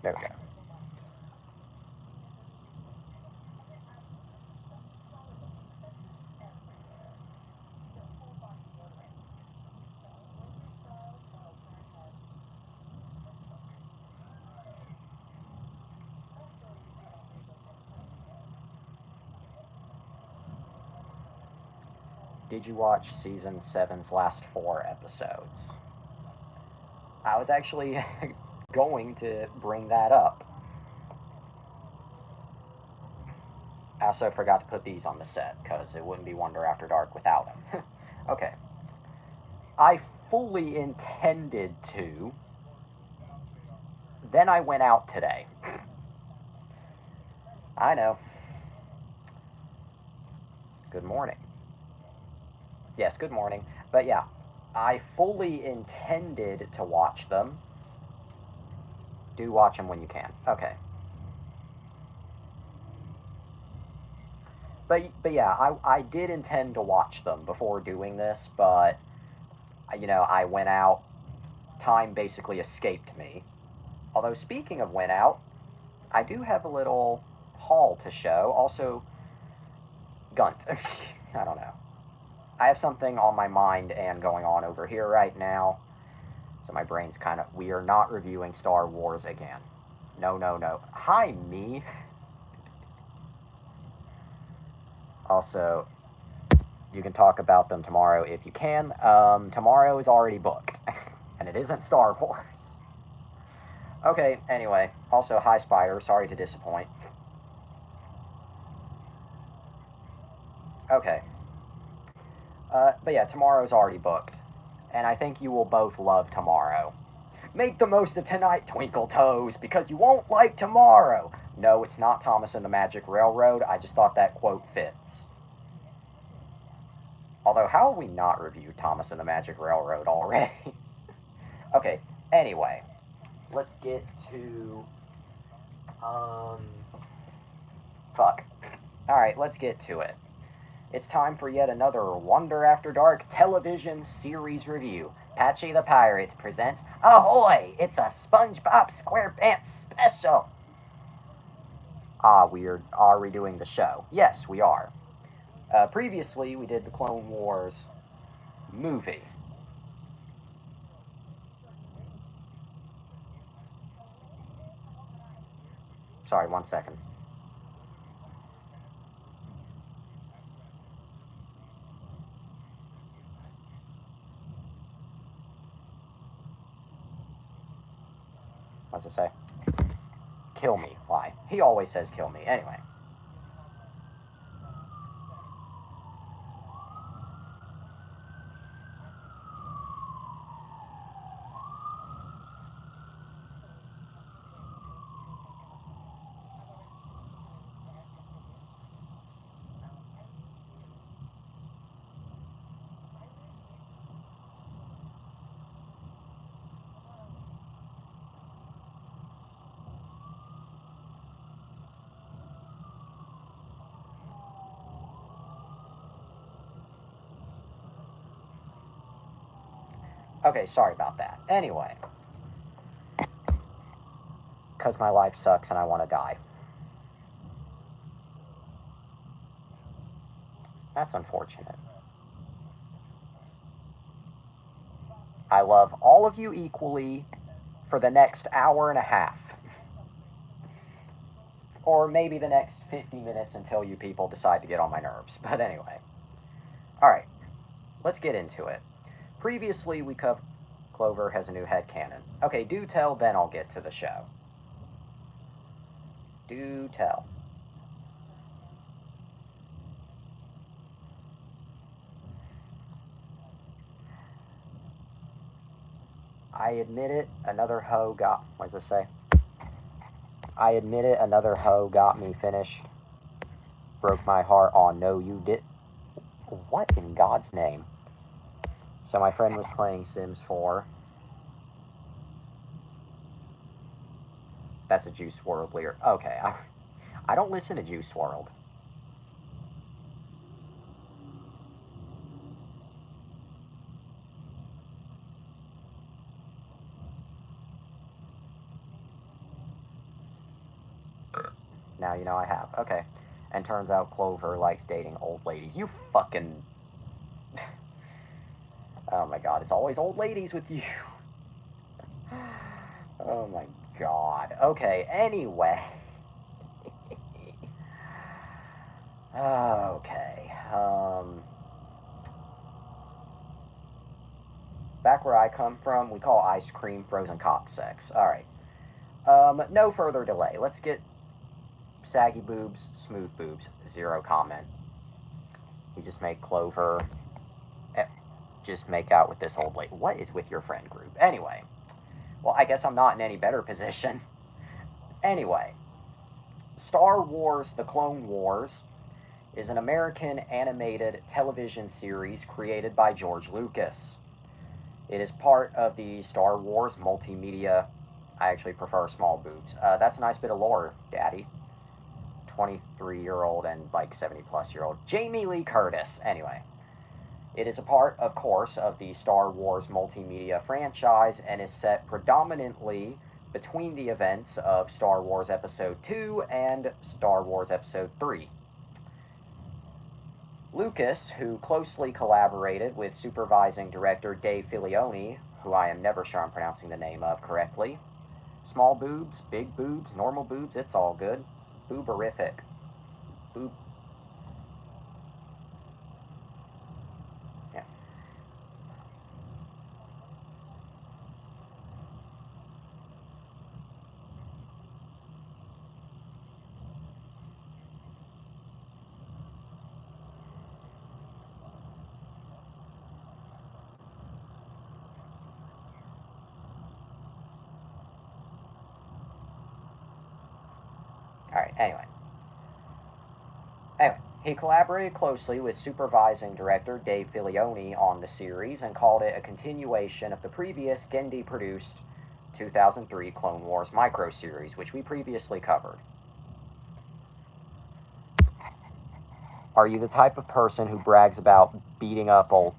There we go. Did you watch season 7's last 4 episodes? I was actually going to bring that up. I also forgot to put these on the set because it wouldn't be Wonder After Dark without them. Okay. I fully intended to. Then I went out today. I know. Good morning. Yes, good morning. But yeah, I fully intended to watch them. Do watch them when you can. Okay. But yeah, I did intend to watch them before doing this, but I went out. Time basically escaped me. Although speaking of went out, I do have a little haul to show. Also, Gunt. I don't know. I have something on my mind and going on over here right now. So my brain's kind of. We are not reviewing Star Wars again. No, no, no. Hi, me. Also, you can talk about them tomorrow if you can. Tomorrow is already booked. And it isn't Star Wars. Okay, anyway. Also, hi, Spire. Sorry to disappoint. Okay. But yeah, tomorrow's already booked. And I think you will both love tomorrow. Make the most of tonight, Twinkle Toes, because you won't like tomorrow. No, it's not Thomas and the Magic Railroad. I just thought that quote fits. Although, how have we not reviewed Thomas and the Magic Railroad already? Okay, anyway. Let's get to... Fuck. Alright, let's get to it. It's time for yet another Wonder After Dark television series review. Patchy the Pirate presents Ahoy! It's a SpongeBob SquarePants special! We are redoing the show. Yes, we are. Previously, we did the Clone Wars movie. Sorry, 1 second. What's it say? Kill me. Why? He always says kill me. Anyway. Okay, sorry about that. Anyway. Because my life sucks and I want to die. That's unfortunate. I love all of you equally for the next hour and a half. Or maybe the next 50 minutes until you people decide to get on my nerves. But anyway. Alright, let's get into it. Previously, we covered Clover has a new headcanon. Okay, do tell, then I'll get to the show. Do tell. I admit it, another hoe got... What does this say? I admit it, another hoe got me finished. Broke my heart. Oh, no, you did... What in God's name? So my friend was playing Sims 4. That's a Juice WRLD lyric. Okay, I don't listen to Juice WRLD. Now you know I have. Okay. And turns out Clover likes dating old ladies. You fucking... Oh my god, it's always old ladies with you. Oh my god. Okay, anyway. Okay. Back where I come from, we call ice cream frozen cock sex. Alright. No further delay. Let's get saggy boobs, smooth boobs. Zero comment. You just make Clover just make out with this old lady. What is with your friend group? Anyway. Well, I guess I'm not in any better position. Anyway. Star Wars The Clone Wars is an American animated television series created by George Lucas. It is part of the Star Wars multimedia. I actually prefer small boobs. That's a nice bit of lore, Daddy. 23-year-old and like 70-plus-year-old Jamie Lee Curtis. Anyway, it is a part, of course, of the Star Wars multimedia franchise and is set predominantly between the events of Star Wars Episode 2 and Star Wars Episode 3. Lucas, who closely collaborated with supervising director Dave Filoni, who I am never sure I'm pronouncing the name of correctly. Small boobs, big boobs, normal boobs, it's all good. Booberific. Boob. Yeah. Alright, anyway. He collaborated closely with supervising director Dave Filoni on the series and called it a continuation of the previous Genndy-produced 2003 Clone Wars micro-series, which we previously covered. Are you the type of person who brags about beating up old...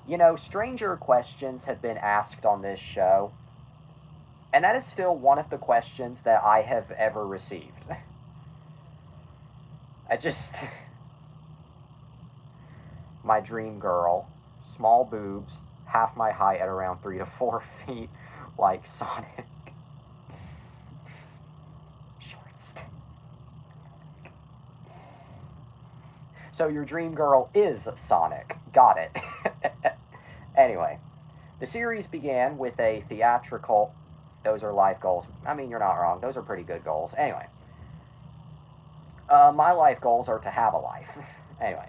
You know, stranger questions have been asked on this show, and that is still one of the questions that I have ever received. I just... My dream girl, small boobs, half my height at around 3 to 4 feet, like Sonic. Short stick. So your dream girl is Sonic. Got it. Anyway, the series began with a theatrical... Those are life goals. I mean, you're not wrong. Those are pretty good goals. Anyway. My life goals are to have a life. Anyway.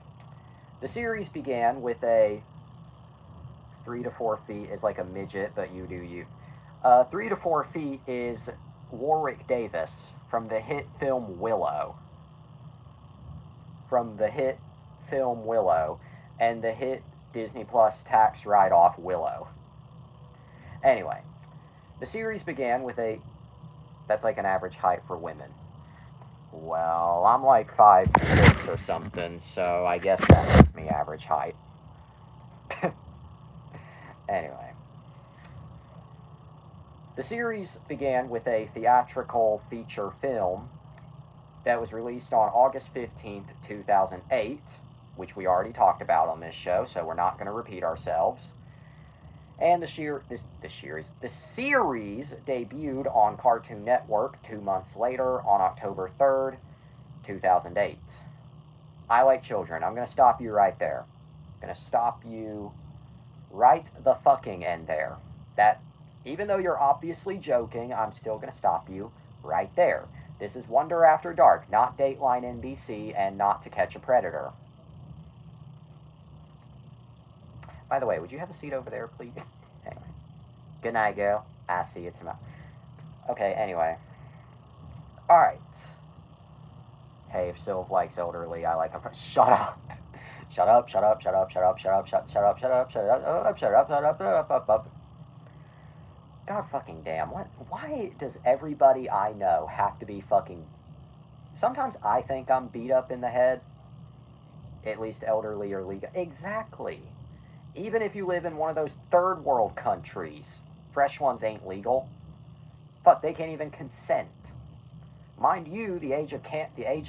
The series began with a... 3 to 4 feet is like a midget, but you do you. 3 to 4 feet is Warwick Davis from the hit film Willow. From the hit film Willow and the hit Disney Plus tax write-off Willow. Anyway, the series began with a... That's like an average height for women. Well, I'm like 5'6" or something, so I guess that makes me average height. Anyway. The series began with a theatrical feature film that was released on August 15th, 2008, which we already talked about on this show, so we're not going to repeat ourselves. And the series debuted on Cartoon Network 2 months later on October 3rd, 2008. I Like Children. I'm going to stop you right there. I'm going to stop you right the fucking end there. That, even though you're obviously joking, I'm still going to stop you right there. This is Wonder After Dark, not Dateline NBC, and not To Catch a Predator. By the way, would you have a seat over there, please? Anyway. Good night, girl. I see you tomorrow. Okay, anyway. Alright. Hey, if Sylv likes elderly, I like him. Shut up. Shut up, shut up, shut up, shut up, shut up, shut up, shut up, shut up, shut up, shut up, shut up. God fucking damn. Why does everybody I know have to be fucking... Sometimes I think I'm beat up in the head. At least elderly or legal. Exactly. Even if you live in one of those third world countries. Fresh ones ain't legal. Fuck, they can't even consent. Mind you, the age of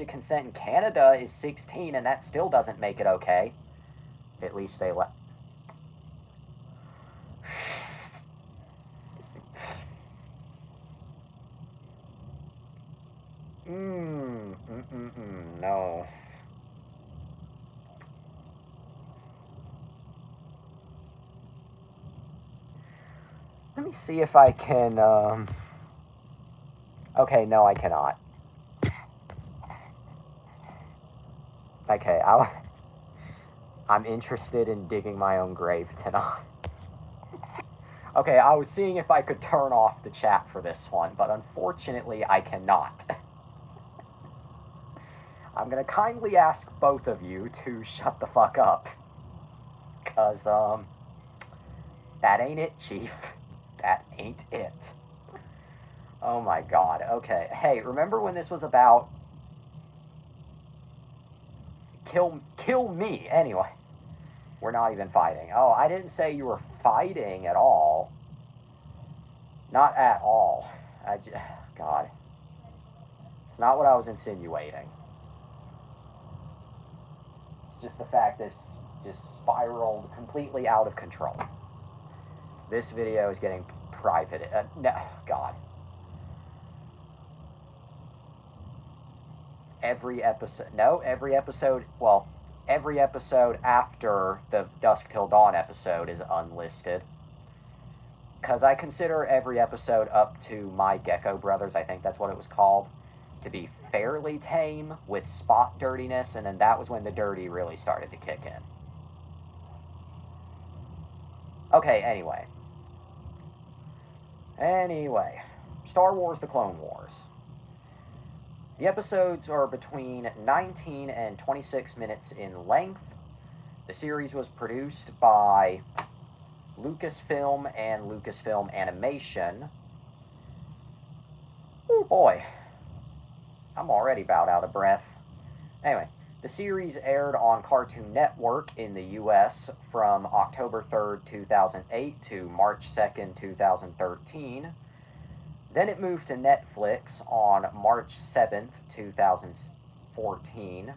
consent in Canada is 16, and that still doesn't make it okay. At least they let. No. Let me see if I can, Okay, no, I cannot. Okay, I'm interested in digging my own grave tonight. Okay, I was seeing if I could turn off the chat for this one, but unfortunately I cannot. I'm gonna kindly ask both of you to shut the fuck up. Cause, that ain't it, Chief. That ain't it. Oh my god, okay. Hey, remember when this was about... Kill me, anyway. We're not even fighting. Oh, I didn't say you were fighting at all. Not at all. God. It's not what I was insinuating. It's just the fact this just spiraled completely out of control. This video is getting private. No, God. Every episode after the Dusk Till Dawn episode is unlisted. Because I consider every episode up to My Gecko Brothers, I think that's what it was called, to be fairly tame with spot dirtiness, and then that was when the dirty really started to kick in. Okay, anyway. Star Wars: The Clone Wars. The episodes are between 19 and 26 minutes in length. The series was produced by Lucasfilm and Lucasfilm Animation. Oh boy. I'm already about out of breath. Anyway, the series aired on Cartoon Network in the US from October 3rd, 2008 to March 2nd, 2013. Then it moved to Netflix on March 7th, 2014.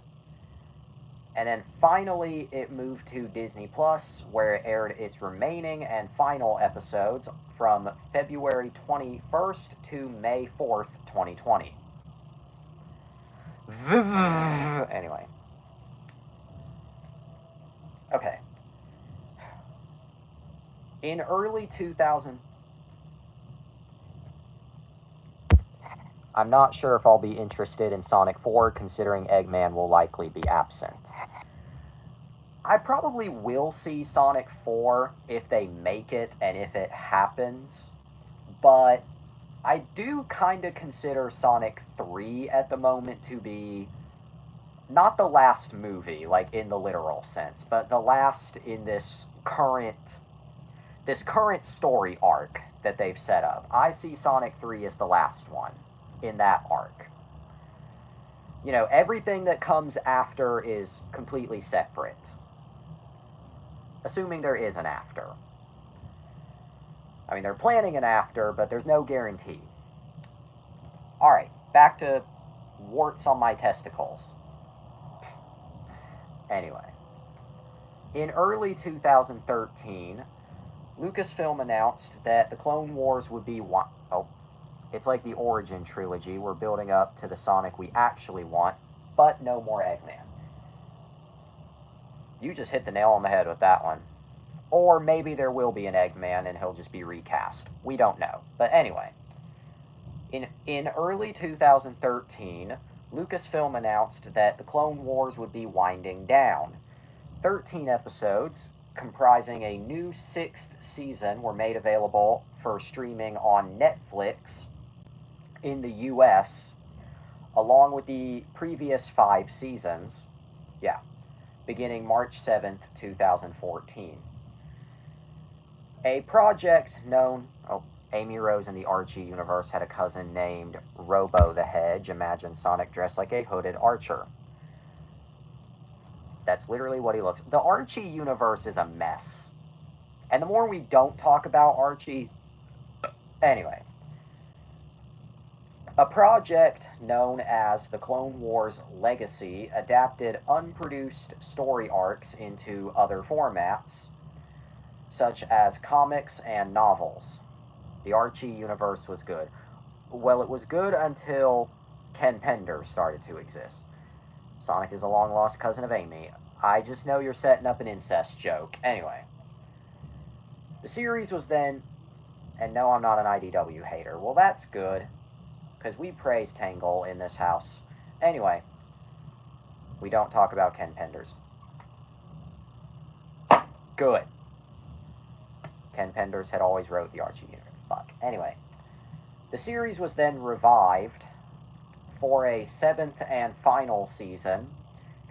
And then finally it moved to Disney Plus, where it aired its remaining and final episodes from February 21st to May 4th, 2020. Anyway. Okay. In early 2000... I'm not sure if I'll be interested in Sonic 4, considering Eggman will likely be absent. I probably will see Sonic 4 if they make it and if it happens, but I do kind of consider Sonic 3 at the moment to be not the last movie, like in the literal sense, but the last in this current story arc that they've set up. I see Sonic 3 as the last one in that arc. You know, everything that comes after is completely separate. Assuming there is an after. I mean, they're planning an after, but there's no guarantee. Alright, back to warts on my testicles. Anyway. In early 2013, Lucasfilm announced that the Clone Wars would be it's like the Origin trilogy. We're building up to the Sonic we actually want, but no more Eggman. You just hit the nail on the head with that one. Or maybe there will be an Eggman and he'll just be recast. We don't know. But anyway, in early 2013, Lucasfilm announced that the Clone Wars would be winding down. 13 episodes, comprising a new 6th season, were made available for streaming on Netflix in the US, along with the previous 5 seasons, beginning March 7th, 2014. A project known... Amy Rose in the Archie universe had a cousin named Robo the Hedge. Imagine Sonic dressed like a hooded archer. That's literally what he looks... The Archie universe is a mess. And the more we don't talk about Archie, Anyway, a project known as the Clone Wars Legacy adapted unproduced story arcs into other formats, such as comics and novels. The Archie universe was good. Well, it was good until Ken Pender started to exist. Sonic is a long lost cousin of Amy. I just know you're setting up an incest joke. Anyway, the series was then, and no, I'm not an IDW hater. Well, that's good, because we praise Tangle in this house. Anyway, we don't talk about Ken Penders. Good. Ken Penders had always wrote the Archie universe. Fuck. Anyway, the series was then revived for a 7th and final season,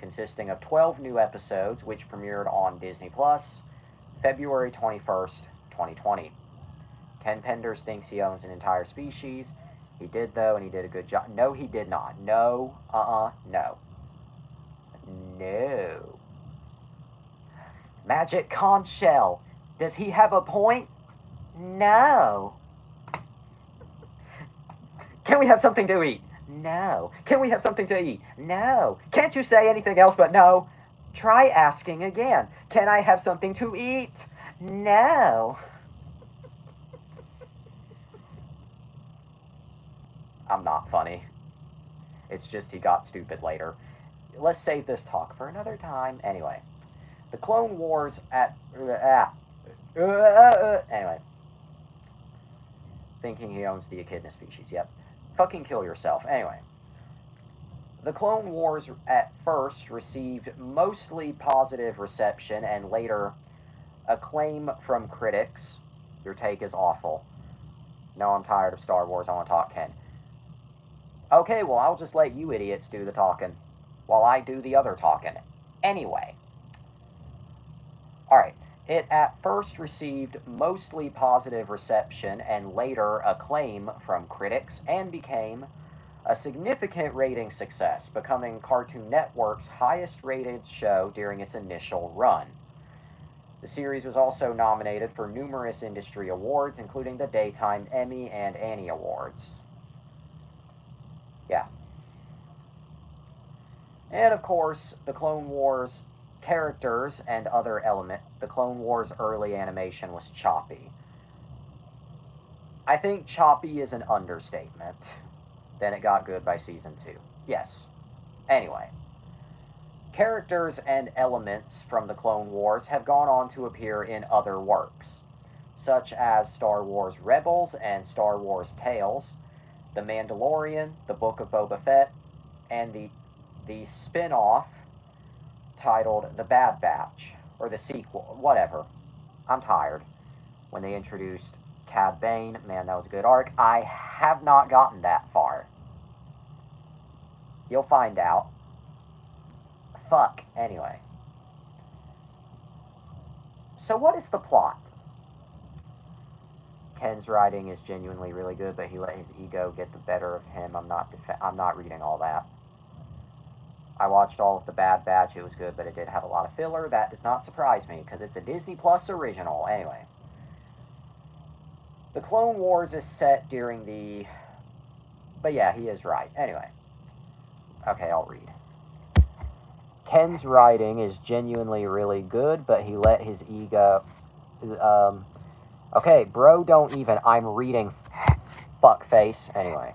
consisting of 12 new episodes, which premiered on Disney Plus, February 21st, 2020. Ken Penders thinks he owns an entire species. He did, though, and he did a good job. No, he did not. No. No. No. Magic Conch Shell. Does he have a point? No. Can we have something to eat? No. Can we have something to eat? No. Can't you say anything else but no? Try asking again. Can I have something to eat? No. I'm not funny. It's just he got stupid later. Let's save this talk for another time. Anyway, the Clone Wars anyway. Thinking he owns the echidna species. Yep. Fucking kill yourself. Anyway. The Clone Wars at first received mostly positive reception and later acclaim from critics. Your take is awful. No, I'm tired of Star Wars. I want to talk Ken. Okay, well, I'll just let you idiots do the talking while I do the other talking. Anyway. Alright. It at first received mostly positive reception and later acclaim from critics and became a significant rating success, becoming Cartoon Network's highest rated show during its initial run. The series was also nominated for numerous industry awards, including the Daytime Emmy and Annie Awards. Yeah. And of course, the Clone Wars characters and other element. The Clone Wars early animation was choppy. I think choppy is an understatement. Then it got good by season 2. Yes. Anyway. Characters and elements from the Clone Wars have gone on to appear in other works, such as Star Wars Rebels and Star Wars Tales, The Mandalorian, The Book of Boba Fett, and the spin-off titled The Bad Batch, or the sequel, whatever. I'm tired. When they introduced Cad Bane, man, that was a good arc. I have not gotten that far. You'll find out. Fuck. Anyway. So what is the plot? Ken's writing is genuinely really good, but he let his ego get the better of him. I'm not reading all that. I watched all of The Bad Batch. It was good, but it did have a lot of filler. That does not surprise me, because it's a Disney Plus original. Anyway. The Clone Wars is set during the... But yeah, he is right. Anyway. Okay, I'll read. Ken's writing is genuinely really good, but he let his ego... Okay, bro, don't even... I'm reading fuckface. Anyway.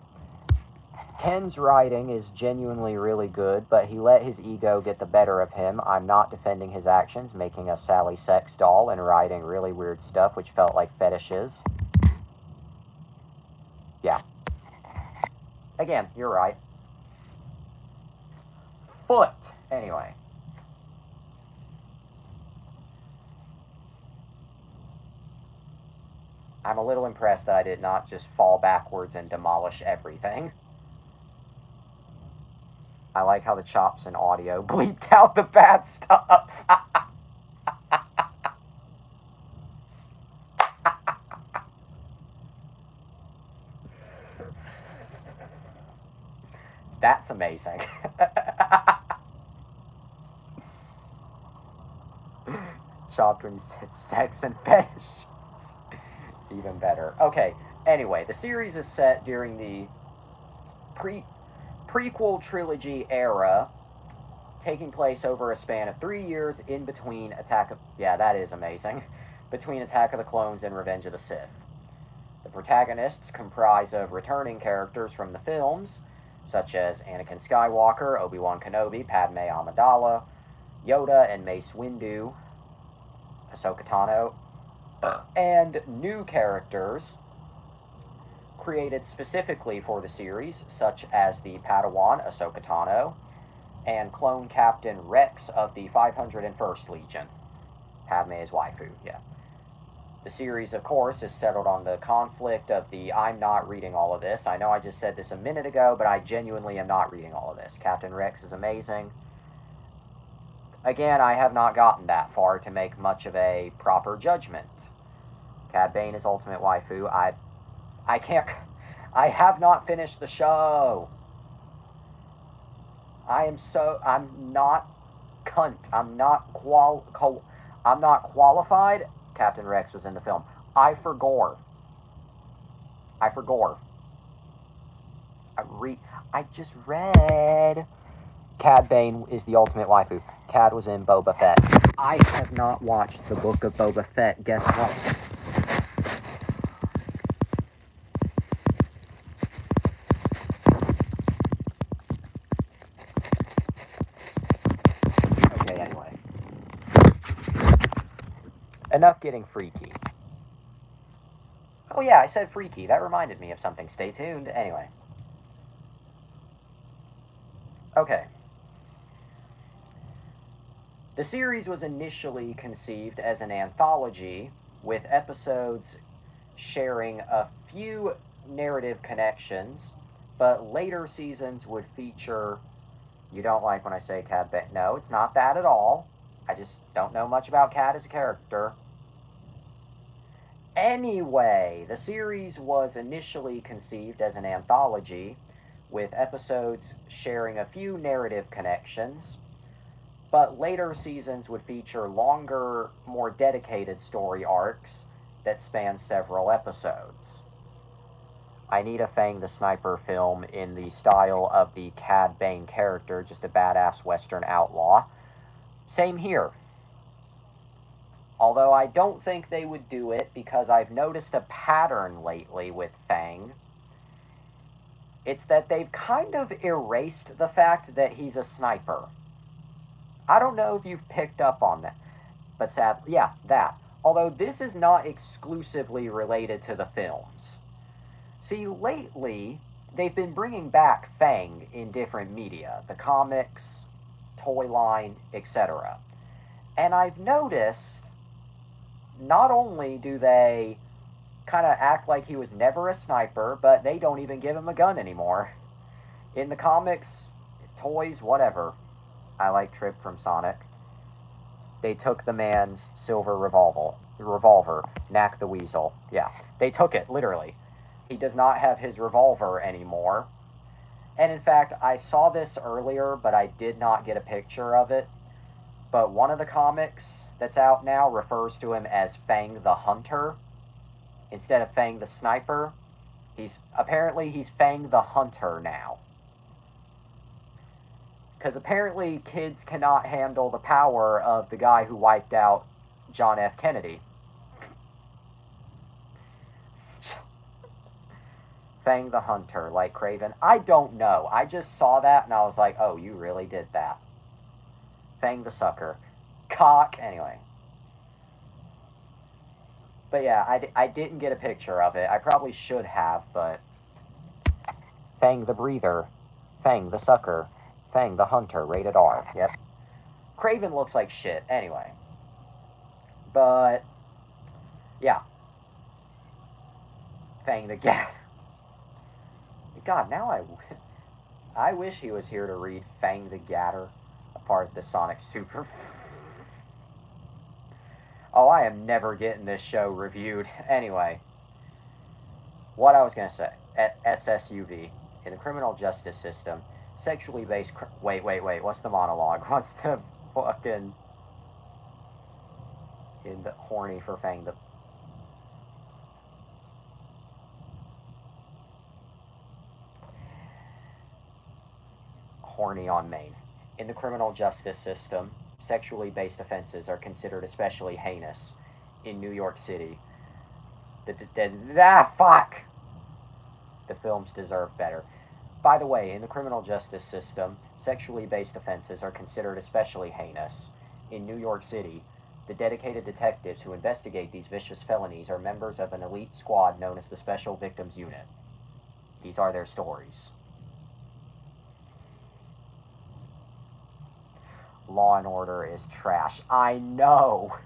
Ken's writing is genuinely really good, but he let his ego get the better of him. I'm not defending his actions, making a Sally sex doll and writing really weird stuff which felt like fetishes. Yeah. Again, you're right. Foot. Anyway. I'm a little impressed that I did not just fall backwards and demolish everything. I like how the chops in audio bleeped out the bad stuff. That's amazing. Chopped when you said sex and fetish. Even better. Okay, Anyway, the series is set during the prequel trilogy era, taking place over a span of 3 years in between yeah, that is amazing, between Attack of the Clones and Revenge of the Sith. The protagonists comprise of returning characters from the films, such as Anakin Skywalker, Obi-Wan Kenobi, Padme Amidala, Yoda and Mace Windu, Ahsoka Tano, and new characters created specifically for the series, such as the Padawan Ahsoka Tano and clone Captain Rex of the 501st Legion. Padme's waifu, yeah. The series, of course, is settled on the conflict of the I'm not reading all of this. I know I just said this a minute ago, but I genuinely am not reading all of this. Captain Rex is amazing. Again, I have not gotten that far to make much of a proper judgment. Cad Bane is ultimate waifu. I can't... I have not finished the show. I'm not cunt. I'm not qualified. Captain Rex was in the film. I forgore. I just read. Cad Bane is the ultimate waifu. Cad was in Boba Fett. I have not watched the Book of Boba Fett. Guess what? Okay, anyway. Enough getting freaky. Oh yeah, I said freaky. That reminded me of something. Stay tuned. Anyway. Okay. The series was initially conceived as an anthology, with episodes sharing a few narrative connections, but later seasons would feature... You don't like when I say Cad Bane. No, it's not that at all. I just don't know much about Cad as a character. Anyway, the series was initially conceived as an anthology, with episodes sharing a few narrative connections, but later seasons would feature longer, more dedicated story arcs that span several episodes. I need a Fang the Sniper film in the style of the Cad Bane character, just a badass Western outlaw. Same here. Although I don't think they would do it, because I've noticed a pattern lately with Fang. It's that they've kind of erased the fact that he's a sniper. I don't know if you've picked up on that. But sadly, yeah, that. Although this is not exclusively related to the films. See, lately, they've been bringing back Fang in different media. The comics, toy line, etc. And I've noticed, not only do they kind of act like he was never a sniper, but they don't even give him a gun anymore. In the comics, toys, whatever. I like Trip from Sonic. They took the man's silver revolver, Knack the Weasel. Yeah, they took it, literally. He does not have his revolver anymore. And in fact, I saw this earlier, but I did not get a picture of it. But one of the comics that's out now refers to him as Fang the Hunter instead of Fang the Sniper. He's Fang the Hunter now. Because apparently kids cannot handle the power of the guy who wiped out John F. Kennedy. Fang the Hunter, like Kraven. I don't know. I just saw that and I was like, oh, you really did that. Fang the Sucker. Cock. Anyway. But yeah, I didn't get a picture of it. I probably should have, but... Fang the Breather. Fang the Sucker. Fang the Hunter, rated R. Yep. Kraven looks like shit, anyway. But... yeah. Fang the Gat. God, now I wish he was here to read Fang the Gatter, a part of the Sonic Super. Oh, I am never getting this show reviewed. Anyway, what I was going to say, at SSUV, in the criminal justice system, sexually based... Wait, what's the monologue? What's the fucking... in the horny for Fang the... horny on Maine. In the criminal justice system, sexually based offenses are considered especially heinous. In New York City, fuck! The films deserve better. By the way, in the criminal justice system, sexually based offenses are considered especially heinous. In New York City, the dedicated detectives who investigate these vicious felonies are members of an elite squad known as the Special Victims Unit. These are their stories. Law and Order is trash. I know!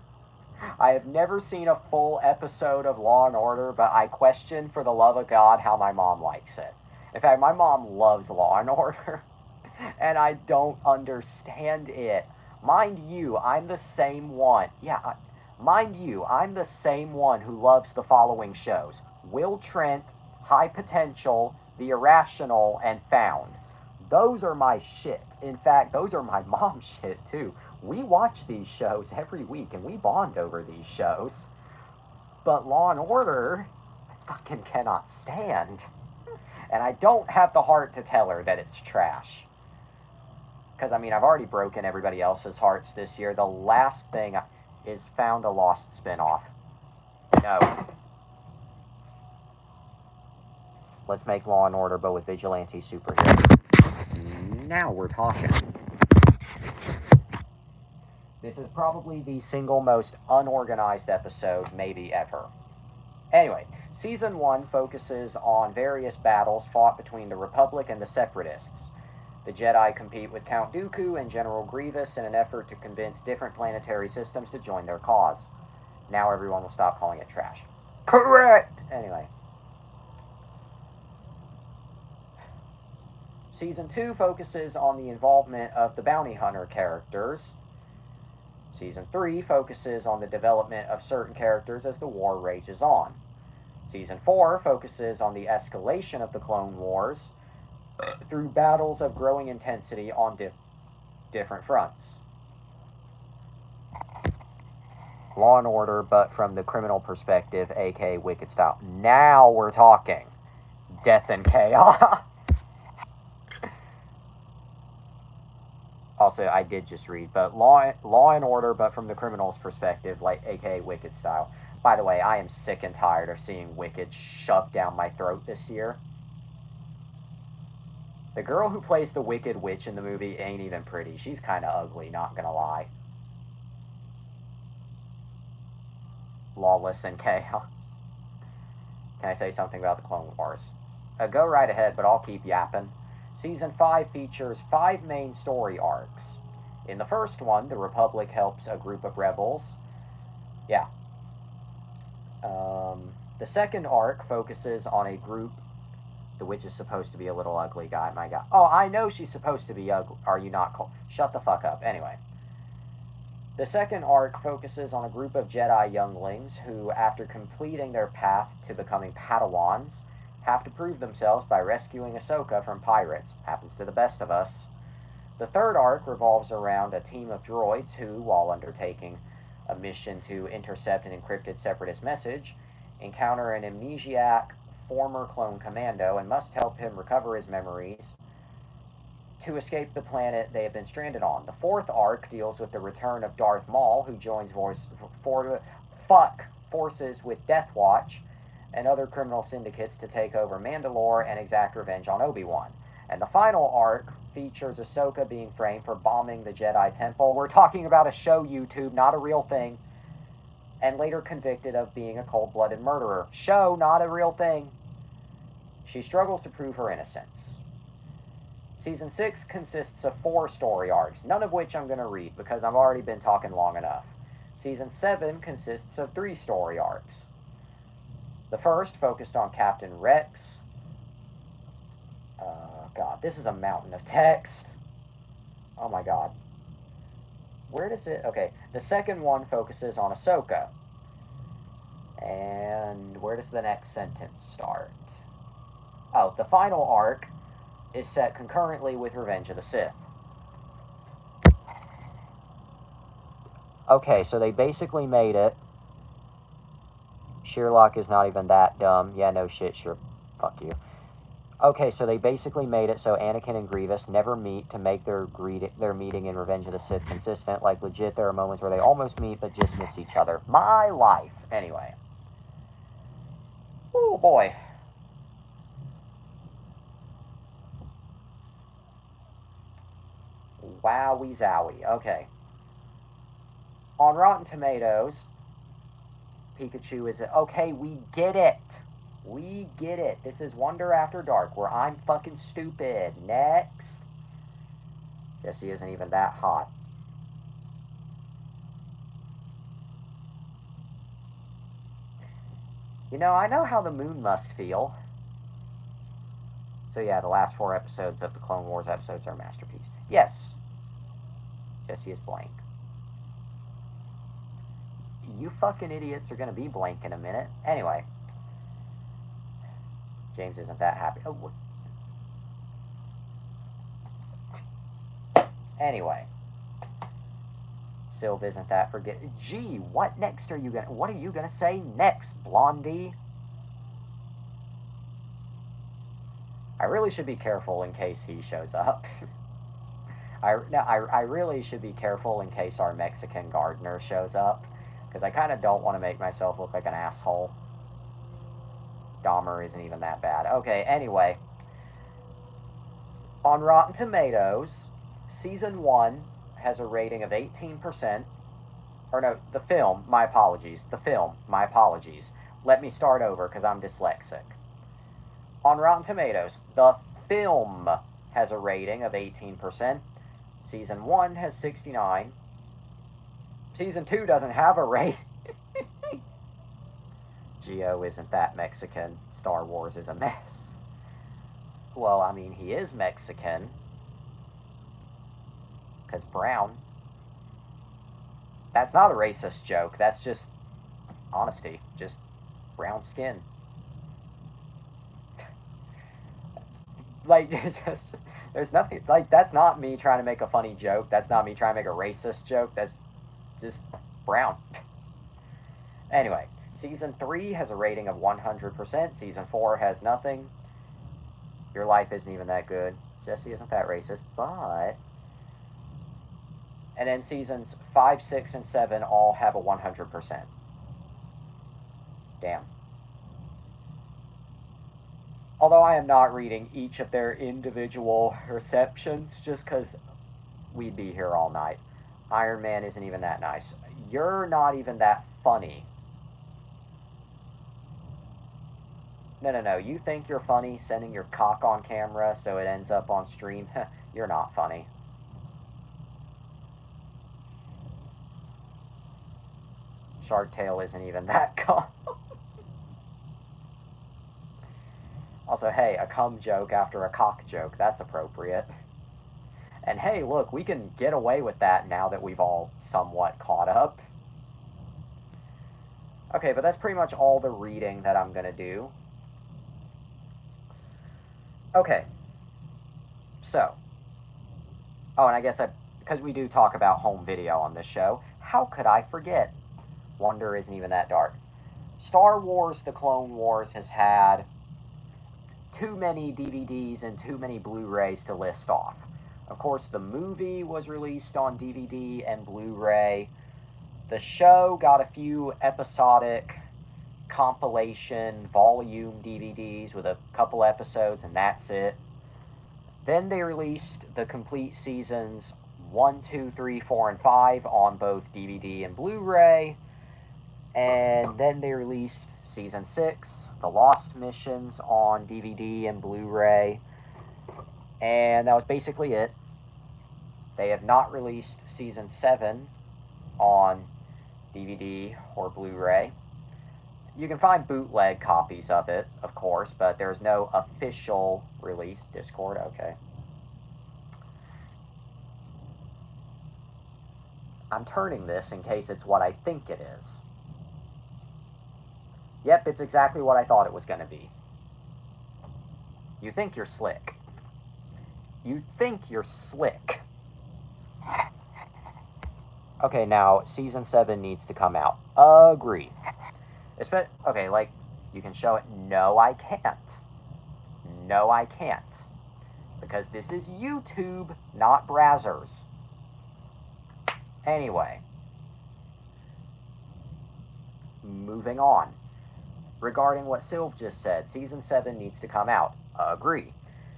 I have never seen a full episode of Law and Order, but I question, for the love of God, how my mom likes it. In fact, my mom loves Law and Order, and I don't understand it. Mind you, I'm the same one. Mind you, I'm the same one who loves the following shows: Will Trent, High Potential, The Irrational, and Found. Those are my shit. In fact, those are my mom's shit, too. We watch these shows every week, and we bond over these shows. But Law and Order, I fucking cannot stand. And I don't have the heart to tell her that it's trash. Because, I mean, I've already broken everybody else's hearts this year. The last thing is Found a Lost spinoff. No. Let's make Law and Order, but with vigilante superheroes. Now we're talking. This is probably the single most unorganized episode maybe ever. Anyway, Season 1 focuses on various battles fought between the Republic and the Separatists. The Jedi compete with Count Dooku and General Grievous in an effort to convince different planetary systems to join their cause. Now everyone will stop calling it trash. Correct! Anyway. Season 2 focuses on the involvement of the bounty hunter characters. Season 3 focuses on the development of certain characters as the war rages on. Season 4 focuses on the escalation of the Clone Wars through battles of growing intensity on different fronts. Law and Order, but from the criminal perspective, aka Wicked style. Now we're talking. Death and Chaos. Also, I did just read, but Law and Order, but from the criminal's perspective, like aka Wicked style. By the way, I am sick and tired of seeing Wicked shoved down my throat this year. The girl who plays the Wicked Witch in the movie ain't even pretty. She's kind of ugly, not gonna lie. Lawless and Chaos. Can I say something about the Clone Wars? Go right ahead, but I'll keep yapping. Season 5 features 5 main story arcs. In the first one, the Republic helps a group of rebels. Yeah. The second arc focuses on a group. The witch is supposed to be a little ugly guy, my god. Oh, I know she's supposed to be ugly. Are you not cold? Shut the fuck up. Anyway. The second arc focuses on a group of Jedi younglings who, after completing their path to becoming Padawans, have to prove themselves by rescuing Ahsoka from pirates. Happens to the best of us. The third arc revolves around a team of droids who, while undertaking a mission to intercept an encrypted Separatist message, encounter an amnesiac former clone commando and must help him recover his memories to escape the planet they have been stranded on. The fourth arc deals with the return of Darth Maul, who joins forces with Death Watch and other criminal syndicates to take over Mandalore and exact revenge on Obi-Wan. And the final arc features Ahsoka being framed for bombing the Jedi Temple. We're talking about a show, YouTube, not a real thing. And later convicted of being a cold-blooded murderer. Show, not a real thing. She struggles to prove her innocence. Season 6 consists of 4 story arcs, none of which I'm going to read because I've already been talking long enough. Season 7 consists of 3 story arcs. The first focused on Captain Rex. God, this is a mountain of text. Oh my god. Where does it... Okay, the second one focuses on Ahsoka. And where does the next sentence start? Oh, the final arc is set concurrently with Revenge of the Sith. Okay, so they basically made it. Sherlock is not even that dumb. Yeah, no shit, sure. Fuck you. Okay, so they basically made it so Anakin and Grievous never meet to make their meeting in Revenge of the Sith consistent. Like, legit, there are moments where they almost meet but just miss each other. My life. Anyway. Oh, boy. Wowie zowie. Okay. On Rotten Tomatoes, Pikachu is... Okay, we get it. We get it. This is Wonder After Dark, where I'm fucking stupid. Next. Jesse isn't even that hot. You know, I know how the moon must feel. So yeah, the last 4 episodes of the Clone Wars episodes are a masterpiece. Yes. Jesse is blank. You fucking idiots are going to be blank in a minute. Anyway. James isn't that happy. Oh. Anyway. Sylv isn't that forget. Gee, what next are you going to... What are you going to say next, Blondie? I really should be careful in case he shows up. I really should be careful in case our Mexican gardener shows up. Because I kind of don't want to make myself look like an asshole. Dahmer isn't even that bad. Okay, anyway. On Rotten Tomatoes, Season 1 has a rating of 18%. Or no, the film, my apologies. The film, my apologies. Let me start over because I'm dyslexic. On Rotten Tomatoes, the film has a rating of 18%. Season 1 has 69. Season 2 doesn't have a rating. Geo isn't that Mexican. Star Wars is a mess. Well, I mean, he is Mexican. Because brown. That's not a racist joke. That's just honesty. Just brown skin. Like, just, there's nothing, like, that's not me trying to make a funny joke. That's not me trying to make a racist joke. That's just brown. Anyway, Season 3 has a rating of 100%. Season 4 has nothing. Your life isn't even that good. Jesse isn't that racist, but... And then Seasons 5, 6, and 7 all have a 100%. Damn. Although I am not reading each of their individual receptions, just because we'd be here all night. Iron Man isn't even that nice. You're not even that funny. No. You think you're funny sending your cock on camera so it ends up on stream? You're not funny. Shark Tale isn't even that calm. Also, hey, a cum joke after a cock joke, that's appropriate. And hey, look, we can get away with that now that we've all somewhat caught up. Okay, but that's pretty much all the reading that I'm going to do. Okay. So. Oh, and I guess because we do talk about home video on this show, how could I forget? Wonder isn't even that dark. Star Wars The Clone Wars has had too many DVDs and too many Blu-rays to list off. Of course, the movie was released on DVD and Blu-ray. The show got a few episodic compilation volume DVDs with a couple episodes, and that's it. Then they released the complete seasons 1, 2, 3, 4, and 5 on both DVD and Blu-ray. And then they released Season 6, The Lost Missions, on DVD and Blu-ray. And that was basically it. They have not released Season 7 on DVD or Blu-ray. You can find bootleg copies of it, of course, but there's no official release. Discord, okay. I'm turning this in case it's what I think it is. Yep, it's exactly what I thought it was going to be. You think you're slick. You think you're slick. Okay, now, Season 7 needs to come out. Agree. Okay, like, you can show it. No, I can't. No, I can't. Because this is YouTube, not Brazzers. Anyway. Moving on. Regarding what Sylv just said, Season 7 needs to come out. Agree.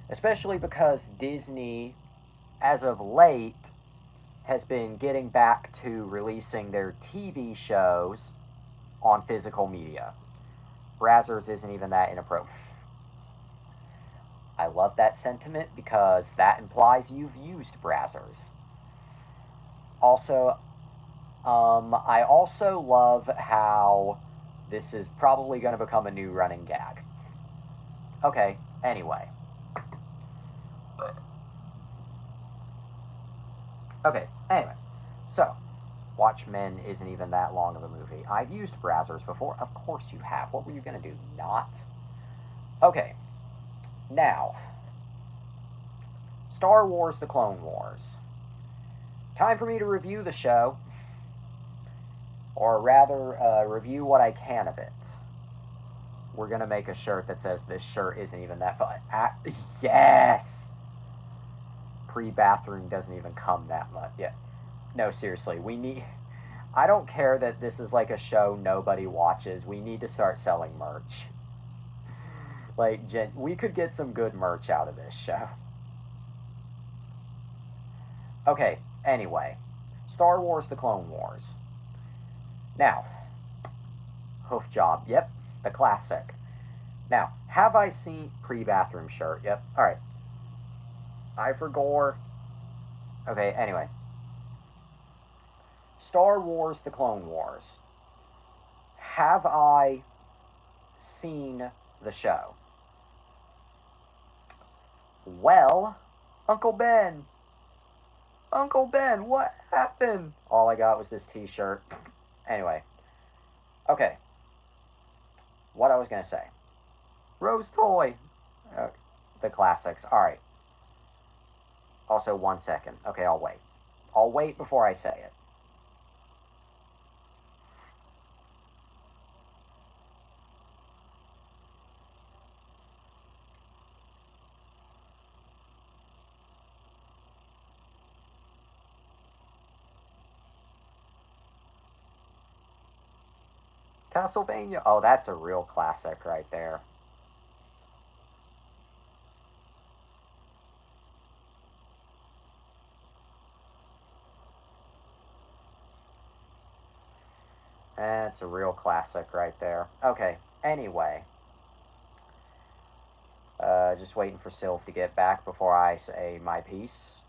Especially because Disney, as of late, has been getting back to releasing their TV shows on physical media. Brazzers isn't even that inappropriate. I love that sentiment because that implies you've used Brazzers. Also, I also love how this is probably going to become a new running gag. Okay, anyway. Okay, anyway. So, Watchmen isn't even that long of a movie. I've used Brazzers before. Of course you have. What were you going to do? Not? Okay. Now, Star Wars The Clone Wars. Time for me to review the show. Or rather, review what I can of it. We're going to make a shirt that says this shirt isn't even that fun. Yes! Pre-bathroom doesn't even come that much. Yeah. No, seriously, we need... I don't care that this is like a show nobody watches. We need to start selling merch. Like, we could get some good merch out of this show. Okay, anyway. Star Wars The Clone Wars. Now, Hoof Job. Yep, the classic. Now, have I seen pre-bathroom shirt? Yep, alright. I for Gore. Okay, anyway. Star Wars The Clone Wars. Have I seen the show? Well, Uncle Ben. Uncle Ben, what happened? All I got was this t-shirt. Anyway. Okay. What I was going to say. Rose Toy. The classics. Alright. Also, 1 second. Okay, I'll wait. I'll wait before I say it. Castlevania. Oh, that's a real classic right there. That's a real classic right there. Okay, anyway. Just waiting for Sylph to get back before I say my piece.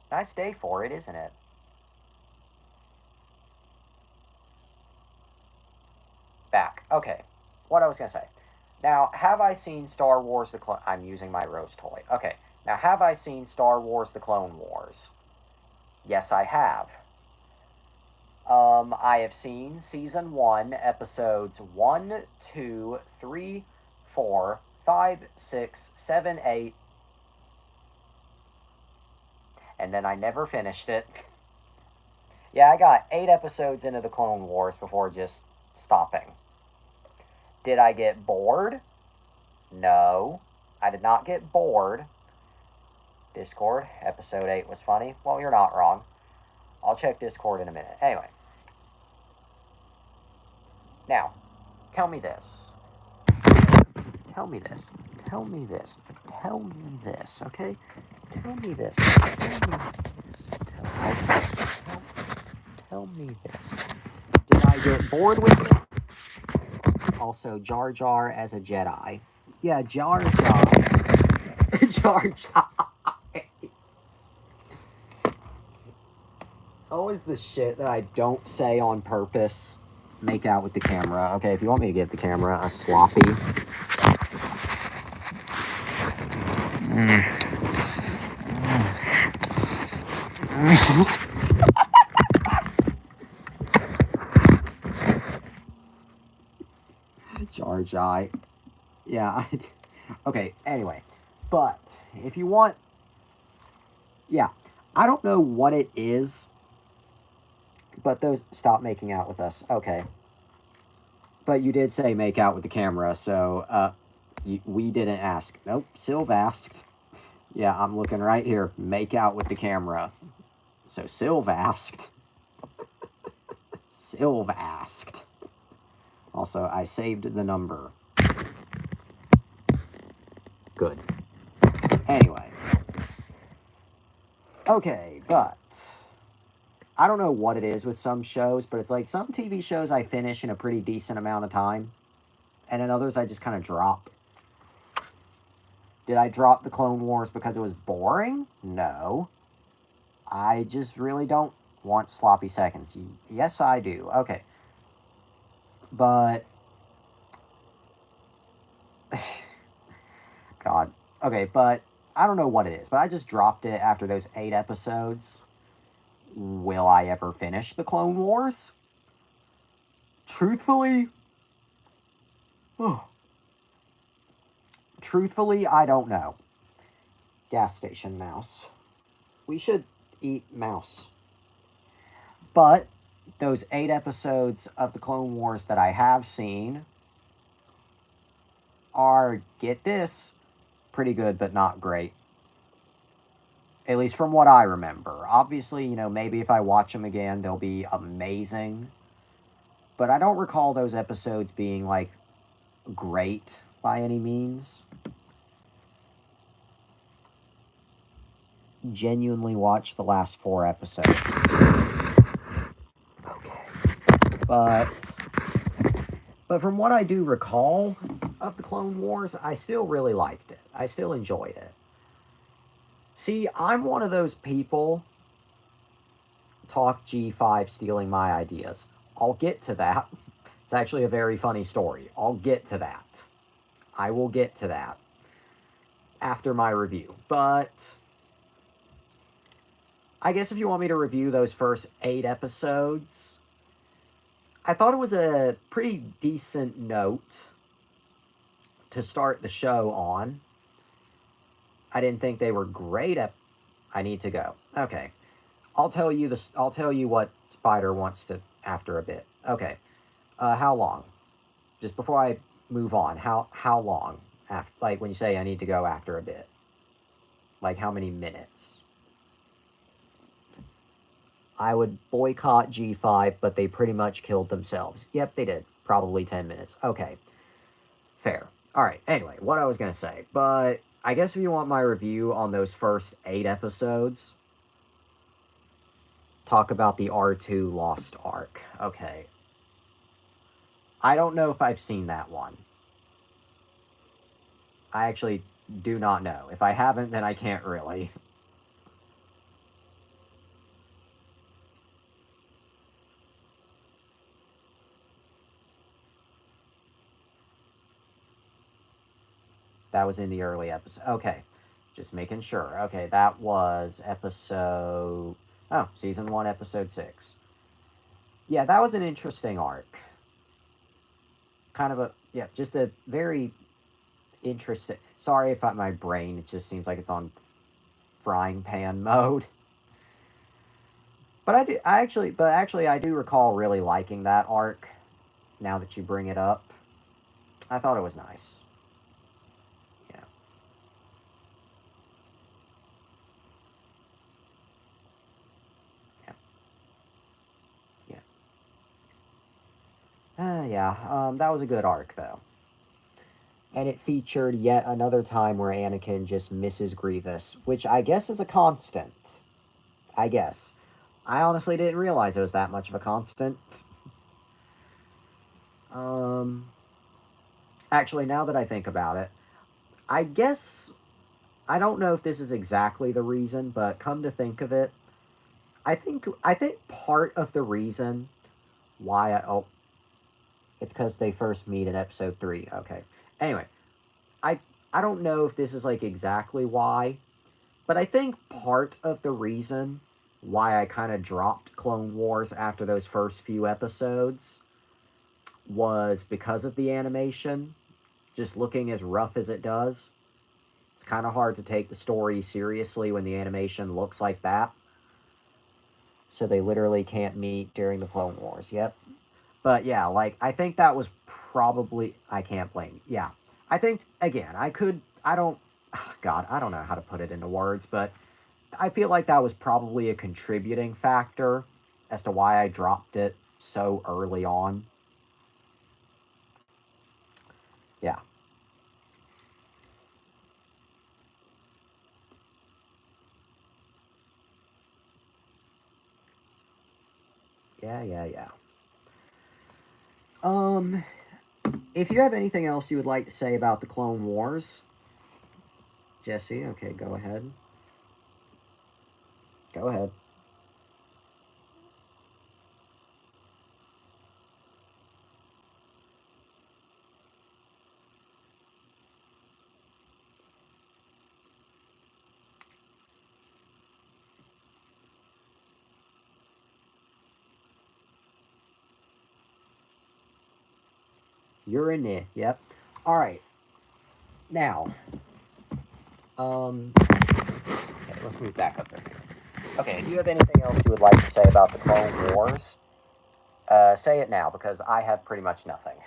Nice day for it, isn't it? Back. Okay. What I was going to say. Now, have I seen Star Wars The Clone... I'm using my Rose toy. Okay. Now, have I seen Star Wars The Clone Wars? Yes, I have. I have seen Season 1, Episodes 1, 2, 3, 4, 5, 6, 7, 8. And then I never finished it. Yeah, I got 8 episodes into the Clone Wars before just stopping. Did I get bored? No. I did not get bored. Discord, Episode 8 was funny. Well, you're not wrong. I'll check Discord in a minute. Anyway. Now, tell me this. Tell me this. Tell me this. Tell me this, okay? Tell me this. Tell me this. Tell me this. Did I get bored with it? Also, Jar Jar as a Jedi. Yeah, Jar Jar. Jar Jar. It's always the shit that I don't say on purpose. Make out with the camera. Okay, if you want me to give the camera a sloppy. Jar Jar. Yeah. Okay, anyway. But, if you want... Yeah. I don't know what it is But those... Stop making out with us. Okay. But you did say make out with the camera, so, we didn't ask. Nope, Sylv asked. Yeah, I'm looking right here. Make out with the camera. So Sylv asked. Sylv asked. Also, I saved the number. Good. Anyway. Okay, but... I don't know what it is with some shows, but it's like some TV shows I finish in a pretty decent amount of time. And in others, I just kind of drop. Did I drop the Clone Wars because it was boring? No. I just really don't want sloppy seconds. Yes, I do. Okay. But... God. Okay, but I don't know what it is, but I just dropped it after those 8 episodes. Will I ever finish the Clone Wars? Truthfully... Truthfully, I don't know. Gas station mouse. We should eat mouse. But those 8 episodes of the Clone Wars that I have seen are, get this, pretty good but not great. At least from what I remember. Obviously, you know, maybe if I watch them again, they'll be amazing. But I don't recall those episodes being, like, great by any means. Genuinely watch the last 4 episodes. Okay. But from what I do recall of the Clone Wars, I still really liked it. I still enjoyed it. See, I'm one of those people... Talk G5 stealing my ideas. I'll get to that. It's actually a very funny story. I'll get to that. I will get to that after my review. But I guess if you want me to review those first 8 episodes, I thought it was a pretty decent note to start the show on. I didn't think they were great at... I need to go. Okay. I'll tell you what Spider wants to after a bit. Okay. How long? Just before I move on, how long? After, like, when you say I need to go after a bit. Like, how many minutes? I would boycott G5, but they pretty much killed themselves. Yep, they did. Probably 10 minutes. Okay. Fair. Alright, anyway, what I was going to say. But I guess if you want my review on those first 8 episodes, talk about the R2 Lost Ark. Okay. I don't know if I've seen that one. I actually do not know. If I haven't, then I can't really. That was in the early episode. Okay. Just making sure. Okay, that was episode... Oh, Season 1, Episode 6. Yeah, that was an interesting arc. Kind of a... Yeah, just a very interesting... Sorry if my brain, it just seems like it's on frying pan mode. But actually, I do recall really liking that arc, now that you bring it up. I thought it was nice. That was a good arc, though. And it featured yet another time where Anakin just misses Grievous, which I guess is a constant. I guess. I honestly didn't realize it was that much of a constant. Actually, now that I think about it, I guess... I don't know if this is exactly the reason, but come to think of it, I think part of the reason why it's because they first meet in episode 3. Okay. Anyway, I don't know if this is, like, exactly why, but I think part of the reason why I kind of dropped Clone Wars after those first few episodes was because of the animation, just looking as rough as it does. It's kind of hard to take the story seriously when the animation looks like that. So they literally can't meet during the Clone Wars. Yep. But yeah, like, I think that was probably... I can't blame... Yeah. I think, again, I don't... God, I don't know how to put it into words, but I feel like that was probably a contributing factor as to why I dropped it so early on. Yeah. Yeah. If you have anything else you would like to say about the Clone Wars, Jesse, okay, go ahead. Go ahead. You're in it. Yep. All right. Now, okay, let's move back up there. Okay, if you have anything else you would like to say about the Clone Wars, say it now, because I have pretty much nothing.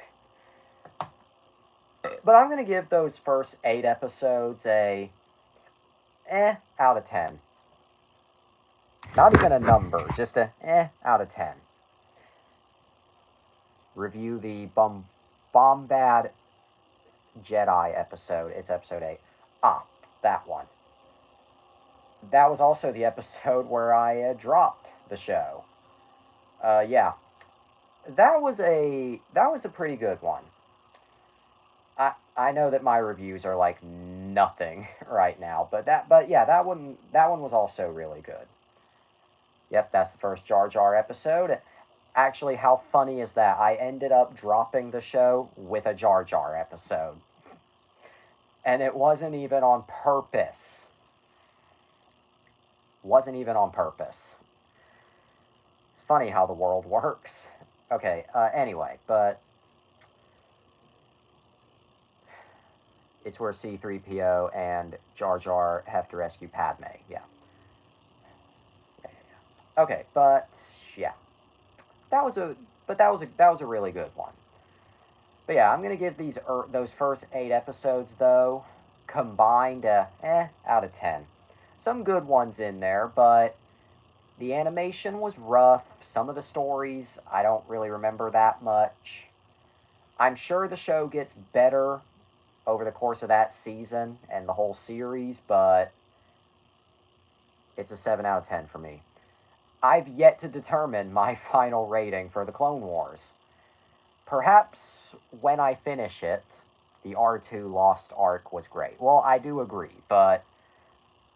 But I'm going to give those first 8 episodes a out of 10. Not even a number, just a out of 10. Review the Bombad Jedi episode. It's episode 8. Ah, that one. That was also the episode where I dropped the show. Yeah. That was a pretty good one. I know that my reviews are like nothing right now, but yeah, that one was also really good. Yep, that's the first Jar Jar episode. Actually, how funny is that? I ended up dropping the show with a Jar Jar episode. And it wasn't even on purpose. Wasn't even on purpose. It's funny how the world works. Okay, anyway, but it's where C-3PO and Jar Jar have to rescue Padme. Yeah. Okay, but yeah, that was a really good one. But yeah, I'm gonna give those first 8 episodes though combined out of 10. Some good ones in there, but the animation was rough. Some of the stories I don't really remember that much. I'm sure the show gets better over the course of that season and the whole series, but it's a 7 out of 10 for me. I've yet to determine my final rating for the Clone Wars. Perhaps when I finish it, the R2 Lost arc was great. Well, I do agree, but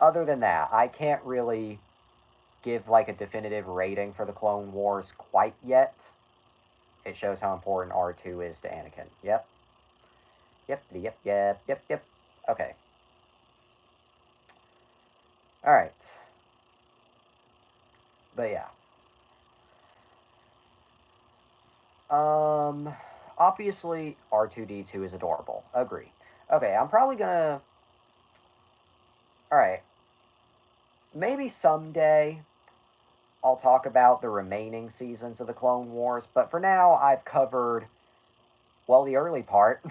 other than that, I can't really give like a definitive rating for the Clone Wars quite yet. It shows how important R2 is to Anakin. Yep. Okay. Alright. But yeah. Obviously, R2-D2 is adorable. Agree. Okay, I'm probably gonna... Alright. Maybe someday I'll talk about the remaining seasons of the Clone Wars, but for now, I've covered, well, the early part.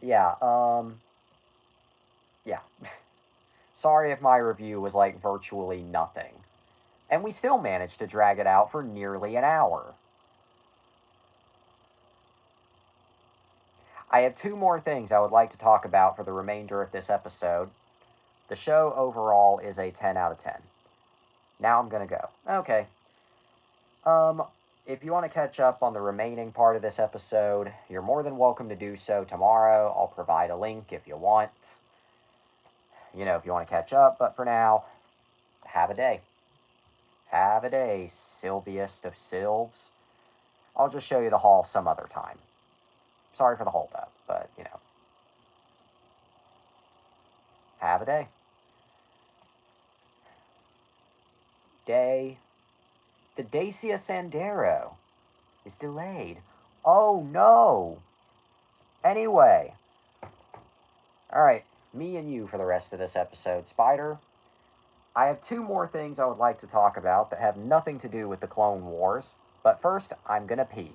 Yeah, yeah. Sorry if my review was, like, virtually nothing. And we still managed to drag it out for nearly an hour. I have 2 more things I would like to talk about for the remainder of this episode. The show overall is a 10 out of 10. Now I'm gonna go. Okay. If you want to catch up on the remaining part of this episode, you're more than welcome to do so tomorrow. I'll provide a link if you want. You know, if you want to catch up. But for now, have a day. Have a day, Sylviest of Sylves. I'll just show you the hall some other time. Sorry for the holdup, but, you know. Have a day. Day. The Dacia Sandero is delayed. Oh, no. Anyway. Alright, me and you for the rest of this episode. Spider, I have two more things I would like to talk about that have nothing to do with the Clone Wars, but first, I'm gonna pee.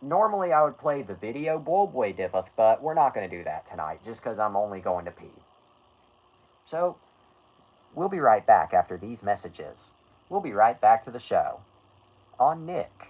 Normally, I would play the video Bulbway Dippeth, but we're not gonna do that tonight, just because I'm only going to pee. So, we'll be right back after these messages. We'll be right back to the show. On Nick.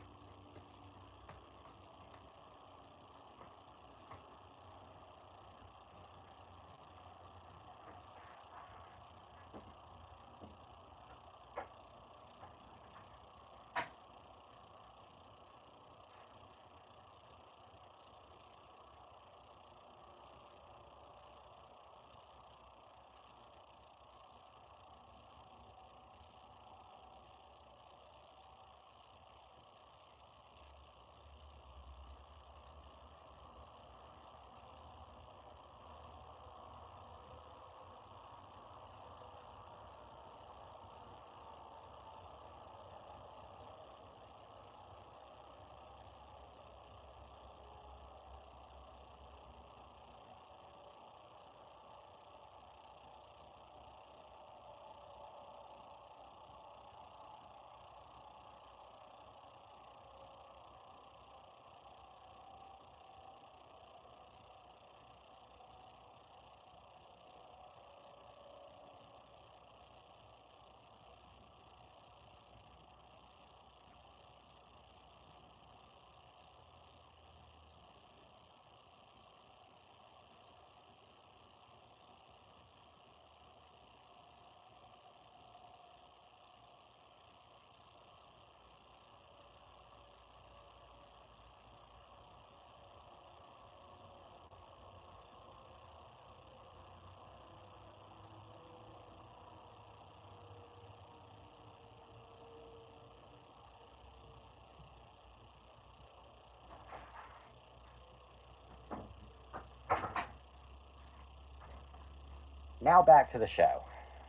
Now back to the show.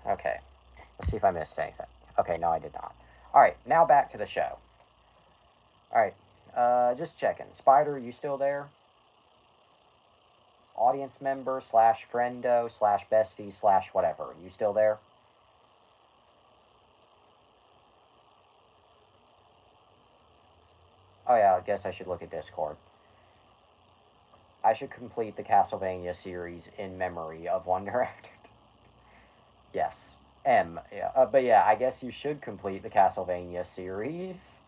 Okay, let's see if I missed anything. Okay, no, I did not. Alright, now back to the show. Alright, just checking. Spider, you still there? Audience member slash friendo slash bestie slash whatever. You still there? Oh yeah, I guess I should look at Discord. I should complete the Castlevania series in memory of Wonder After. Yes. M. Yeah. But yeah, I guess you should complete the Castlevania series.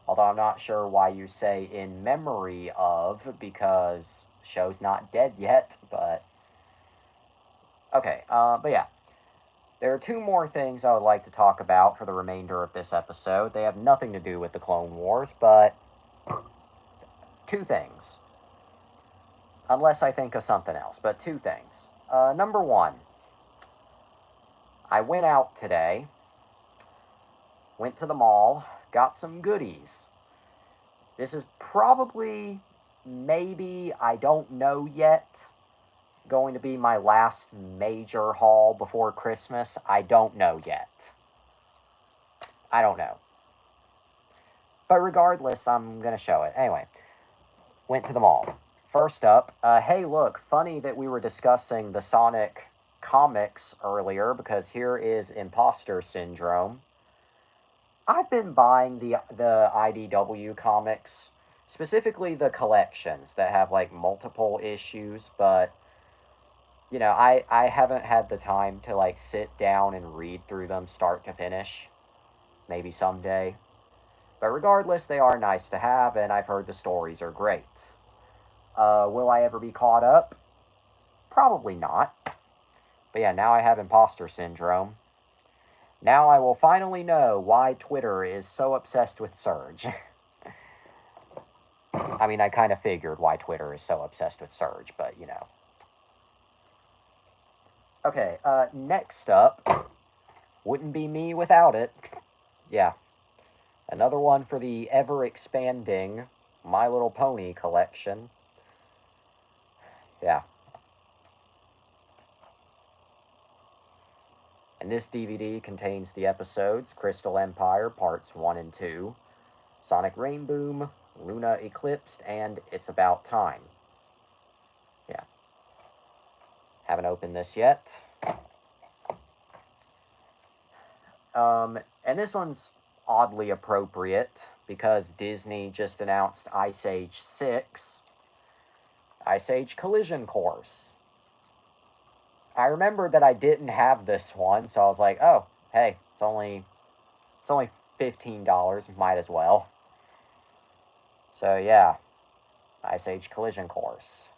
Although I'm not sure why you say in memory of, because show's not dead yet, but... Okay, but yeah. There are two more things I would like to talk about for the remainder of this episode. They have nothing to do with the Clone Wars, but... two things. Unless I think of something else, but two things. Number one. I went out today, went to the mall, got some goodies. This is probably, maybe, I don't know yet, going to be my last major haul before Christmas. I don't know yet. I don't know. But regardless, I'm going to show it. Anyway, went to the mall. First up, hey look, funny that we were discussing the Sonic comics earlier, because here is Imposter Syndrome. I've been buying the IDW comics, specifically the collections that have like multiple issues, but you know, I haven't had the time to like sit down and read through them start to finish. Maybe someday. But regardless, they are nice to have, and I've heard the stories are great. Will I ever be caught up? Probably not. But yeah, now I have Imposter Syndrome. Now I will finally know why Twitter is so obsessed with Surge. I mean, I kind of figured why Twitter is so obsessed with Surge, but you know. Okay, next up, wouldn't be me without it. Yeah. Another one for the ever-expanding My Little Pony collection. Yeah. And this DVD contains the episodes Crystal Empire Parts 1 and 2, Sonic Rainboom, Luna Eclipsed, and It's About Time. Yeah. Haven't opened this yet. And this one's oddly appropriate because Disney just announced Ice Age 6, Ice Age Collision Course. I remembered that I didn't have this one, so I was like, oh, hey, it's only $15, might as well. So yeah, Ice Age Collision Course.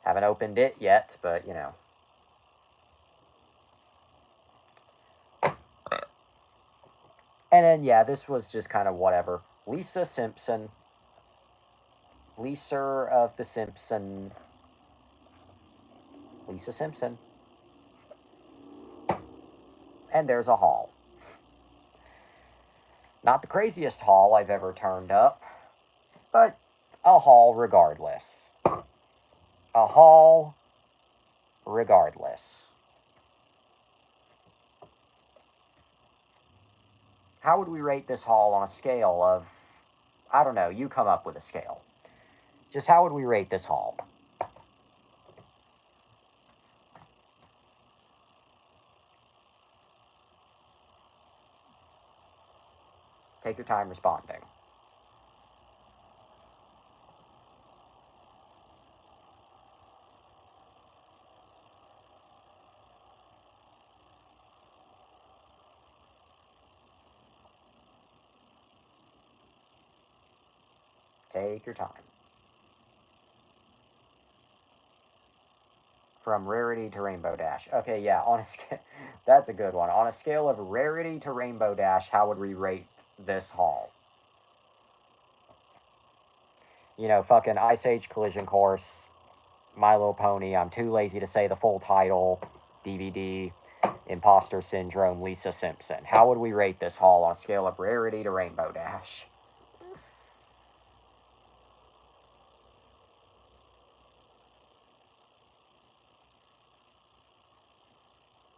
Haven't opened it yet, but you know. And then yeah, this was just kind of whatever. Lisa Simpson. Lisa of the Simpson. Lisa Simpson. And there's a haul. Not the craziest haul I've ever turned up, but a haul regardless. A haul regardless. How would we rate this haul on a scale of, I don't know, you come up with a scale. Just how would we rate this haul? Take your time responding. Take your time. From rarity to Rainbow Dash. Okay, yeah, on a scale, that's a good one. On a scale of rarity to Rainbow Dash, how would we rate this haul? You know, fucking Ice Age Collision Course, My Little Pony, I'm too lazy to say the full title, DVD, Imposter Syndrome, Lisa Simpson. How would we rate this haul on a scale of rarity to Rainbow Dash?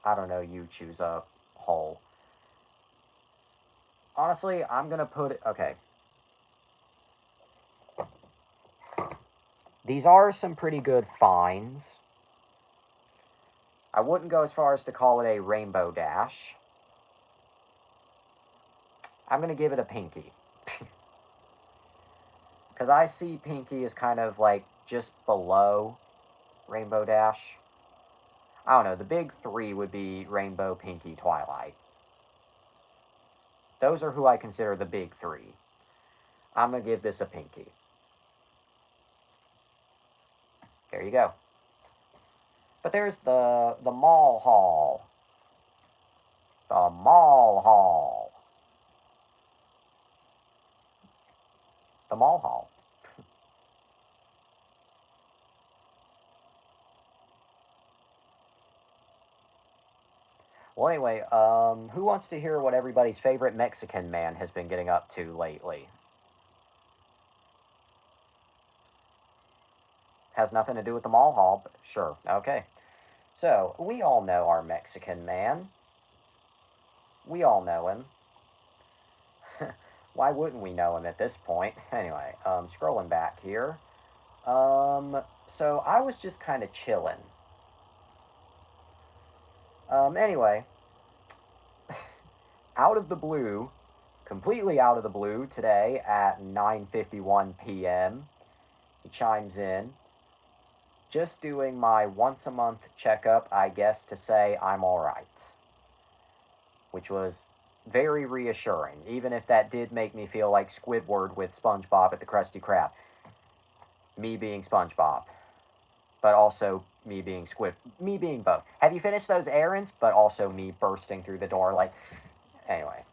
I don't know, you choose a haul. Honestly, I'm gonna put it, okay. These are some pretty good finds. I wouldn't go as far as to call it a Rainbow Dash. I'm going to give it a Pinky. Because I see Pinky as kind of like just below Rainbow Dash. I don't know, the big three would be Rainbow, Pinky, Twilight. Those are who I consider the big three. I'm going to give this a Pinky. There you go. But there's the mall haul. The mall haul. The mall haul. Well, anyway, who wants to hear what everybody's favorite Mexican man has been getting up to lately? Has nothing to do with the mall haul, but sure, okay. So, we all know our Mexican man. We all know him. Why wouldn't we know him at this point? Anyway, scrolling back here. So I was just kind of chilling. Anyway, out of the blue, completely out of the blue, today at 9:51 p.m., he chimes in. Just doing my once a month checkup, I guess, to say I'm alright. Which was very reassuring, even if that did make me feel like Squidward with SpongeBob at the Krusty Krab. Me being SpongeBob, but also me being me being both. Have you finished those errands? But also me bursting through the door, like, anyway.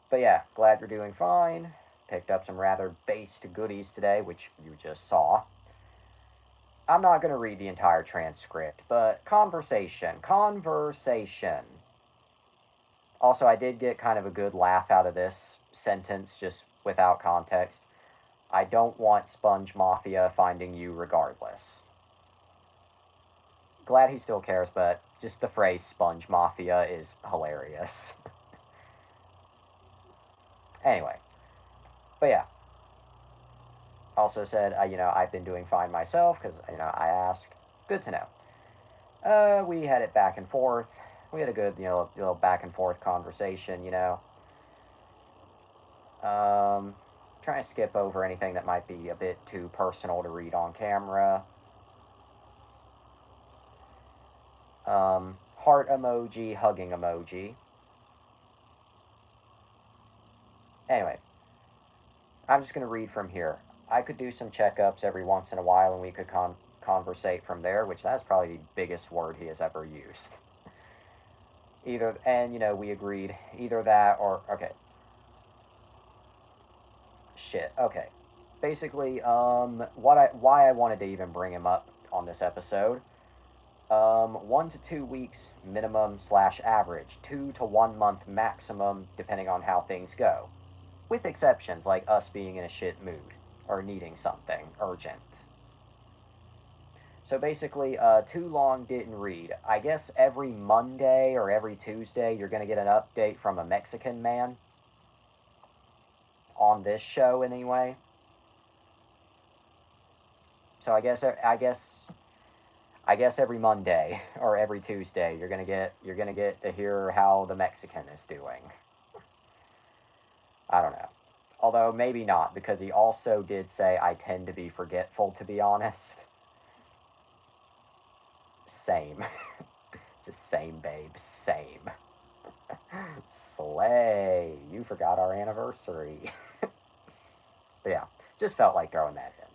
But yeah, glad you're doing fine. Picked up some rather based goodies today, which you just saw. I'm not going to read the entire transcript, but conversation. Also, I did get kind of a good laugh out of this sentence, just without context. I don't want Sponge Mafia finding you regardless. Glad he still cares, but just the phrase Sponge Mafia is hilarious. Anyway. But yeah. Also said, I've been doing fine myself, because, I ask. Good to know. We had it back and forth. We had a good, little back and forth conversation, Trying to skip over anything that might be a bit too personal to read on camera. Heart emoji, hugging emoji. Anyway, I'm just going to read from here. I could do some checkups every once in a while and we could conversate from there, which that's probably the biggest word he has ever used. We agreed either that or, okay. Shit, okay. Basically, why I wanted to even bring him up on this episode. 1 to 2 weeks minimum / average, 2 to 1 month maximum, depending on how things go. With exceptions like us being in a shit mood or needing something urgent. So basically, too long didn't read. I guess every Monday or every Tuesday you're going to get an update from a Mexican man. On this show, anyway. So I guess every Monday or every Tuesday you're gonna get to hear how the Mexican is doing. I don't know. Although maybe not, because he also did say I tend to be forgetful, to be honest. Same. Just same, babe. Same. Slay. You forgot our anniversary. But yeah, just felt like throwing that in.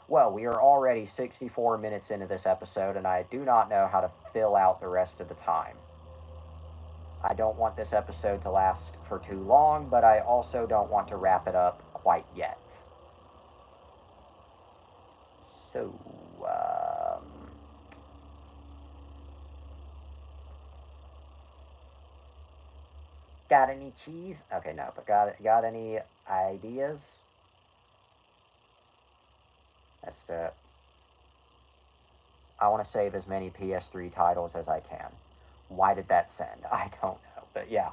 Well, we are already 64 minutes into this episode, and I do not know how to fill out the rest of the time. I don't want this episode to last for too long, but I also don't want to wrap it up quite yet. So, got any cheese? Okay, no, but got any ideas? I want to save as many PS3 titles as I can. Why did that send? I don't know, but yeah.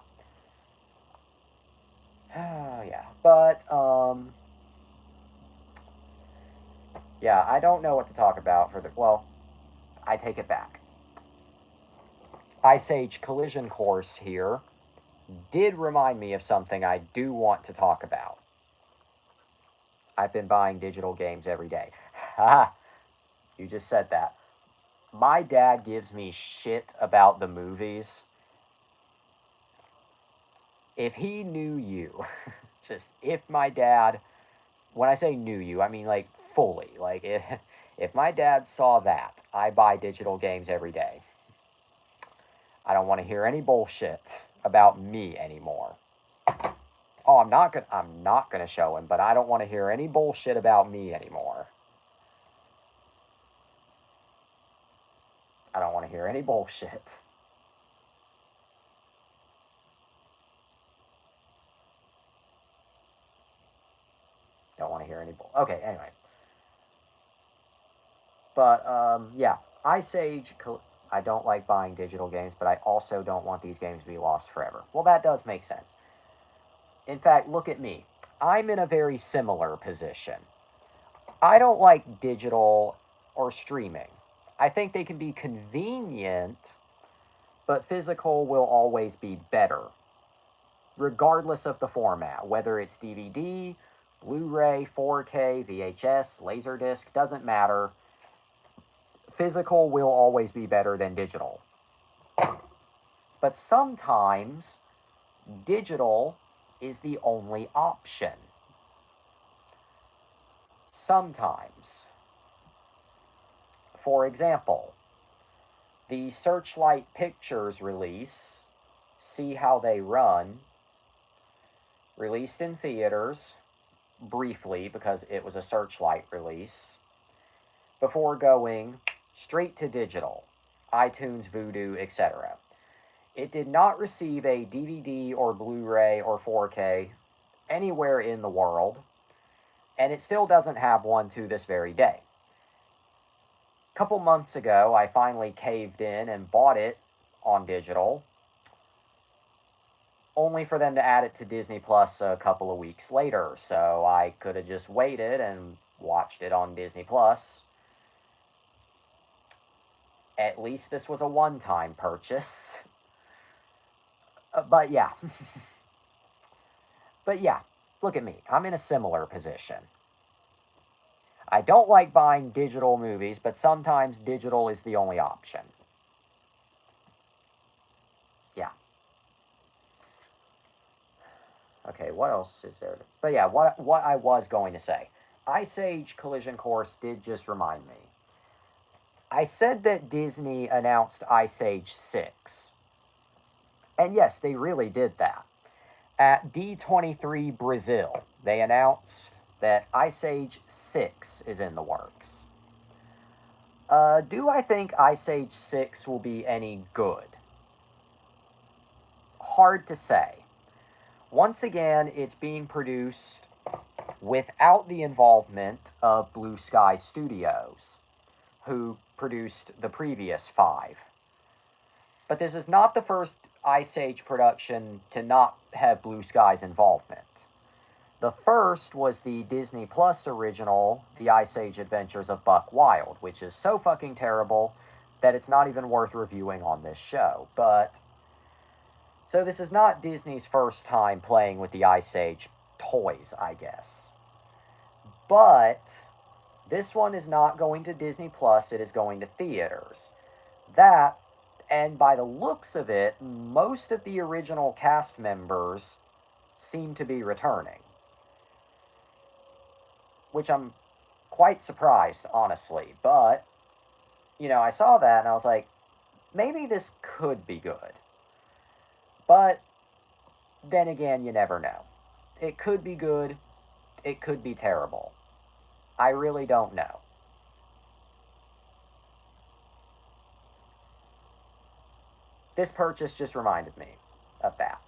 Yeah, but yeah, I don't know what to talk about for the. Well, I take it back. Ice Age Collision Course here did remind me of something I do want to talk about. I've been buying digital games every day. Ha! You just said that. My dad gives me shit about the movies. If he knew you, just if my dad, when I say knew you, I mean like fully. Like if my dad saw that, I buy digital games every day. I don't want to hear any bullshit about me anymore. Oh, I'm not gonna show him, but I don't want to hear any bullshit about me anymore. I don't want to hear any bullshit. Don't want to hear any bull. Okay, anyway. But yeah, Ice Age. I don't like buying digital games, but I also don't want these games to be lost forever. Well, that does make sense. In fact, look at me. I'm in a very similar position. I don't like digital or streaming. I think they can be convenient, but physical will always be better, regardless of the format, whether it's DVD, Blu-ray, 4K, VHS, Laserdisc, doesn't matter. Physical will always be better than digital. But sometimes digital is the only option. Sometimes. For example, the Searchlight Pictures release, See How They Run, released in theaters briefly because it was a Searchlight release, before going straight to digital, iTunes, Vudu, etc. It did not receive a DVD or Blu-ray or 4K anywhere in the world, and it still doesn't have one to this very day. A couple months ago, I finally caved in and bought it on digital. only for them to add it to Disney Plus a couple of weeks later. So I could have just waited and watched it on Disney Plus. At least this was a one-time purchase. But yeah. But yeah, look at me. I'm in a similar position. I don't like buying digital movies, but sometimes digital is the only option. Yeah. Okay, what else is there? But yeah, what I was going to say. Ice Age Collision Course did just remind me. I said that Disney announced Ice Age 6. And yes, they really did that. At D23 Brazil, they announced that Ice Age 6 is in the works. Do I think Ice Age 6 will be any good? Hard to say. Once again, it's being produced without the involvement of Blue Sky Studios, who produced the previous 5. But this is not the first Ice Age production to not have Blue Sky's involvement. The first was the Disney Plus original, The Ice Age Adventures of Buck Wild, which is so fucking terrible that it's not even worth reviewing on this show. But, so this is not Disney's first time playing with the Ice Age toys, I guess. But, this one is not going to Disney Plus, it is going to theaters. That, and by the looks of it, most of the original cast members seem to be returning. Which I'm quite surprised, honestly. But, you know, I saw that and I was like, maybe this could be good. But, then again, you never know. It could be good, it could be terrible. I really don't know. This purchase just reminded me of that.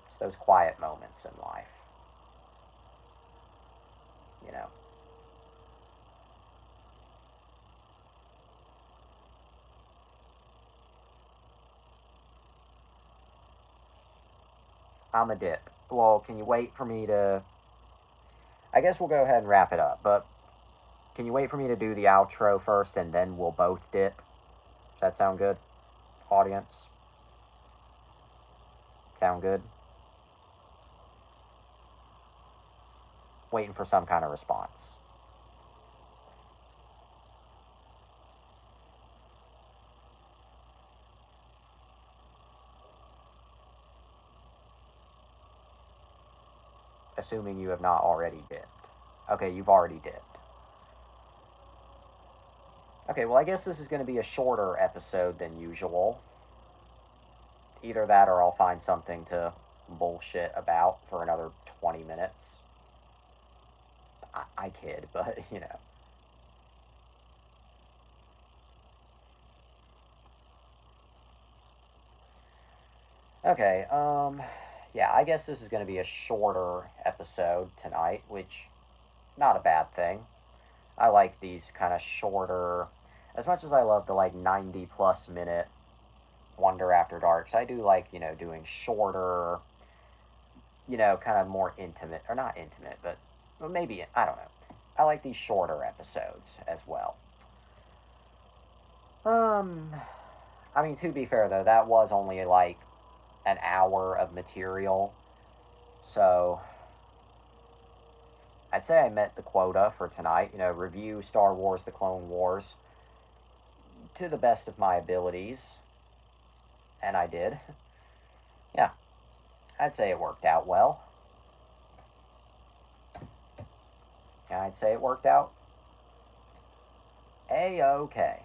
It's those quiet moments in life. You know. I'm a dip. Well, can you wait for me to... I guess we'll go ahead and wrap it up, but can you wait for me to do the outro first and then we'll both dip? Does that sound good, audience? Sound good? Waiting for some kind of response. Assuming you have not already dipped. Okay, you've already dipped. Okay, well, I guess this is going to be a shorter episode than usual. Either that or I'll find something to bullshit about for another 20 minutes. I kid, but, you know. Okay, yeah, I guess this is going to be a shorter episode tonight, which, not a bad thing. I like these kind of shorter, as much as I love the, like, 90 plus minute Wonder After Darks, I do like, you know, doing shorter, you know, kind of more intimate, or not intimate, but maybe, I don't know. I like these shorter episodes as well. I mean, to be fair, though, that was only, like, an hour of material. So, I'd say I met the quota for tonight. You know, review Star Wars The Clone Wars to the best of my abilities. And I did. Yeah, I'd say it worked out well. I'd say it worked out A-okay.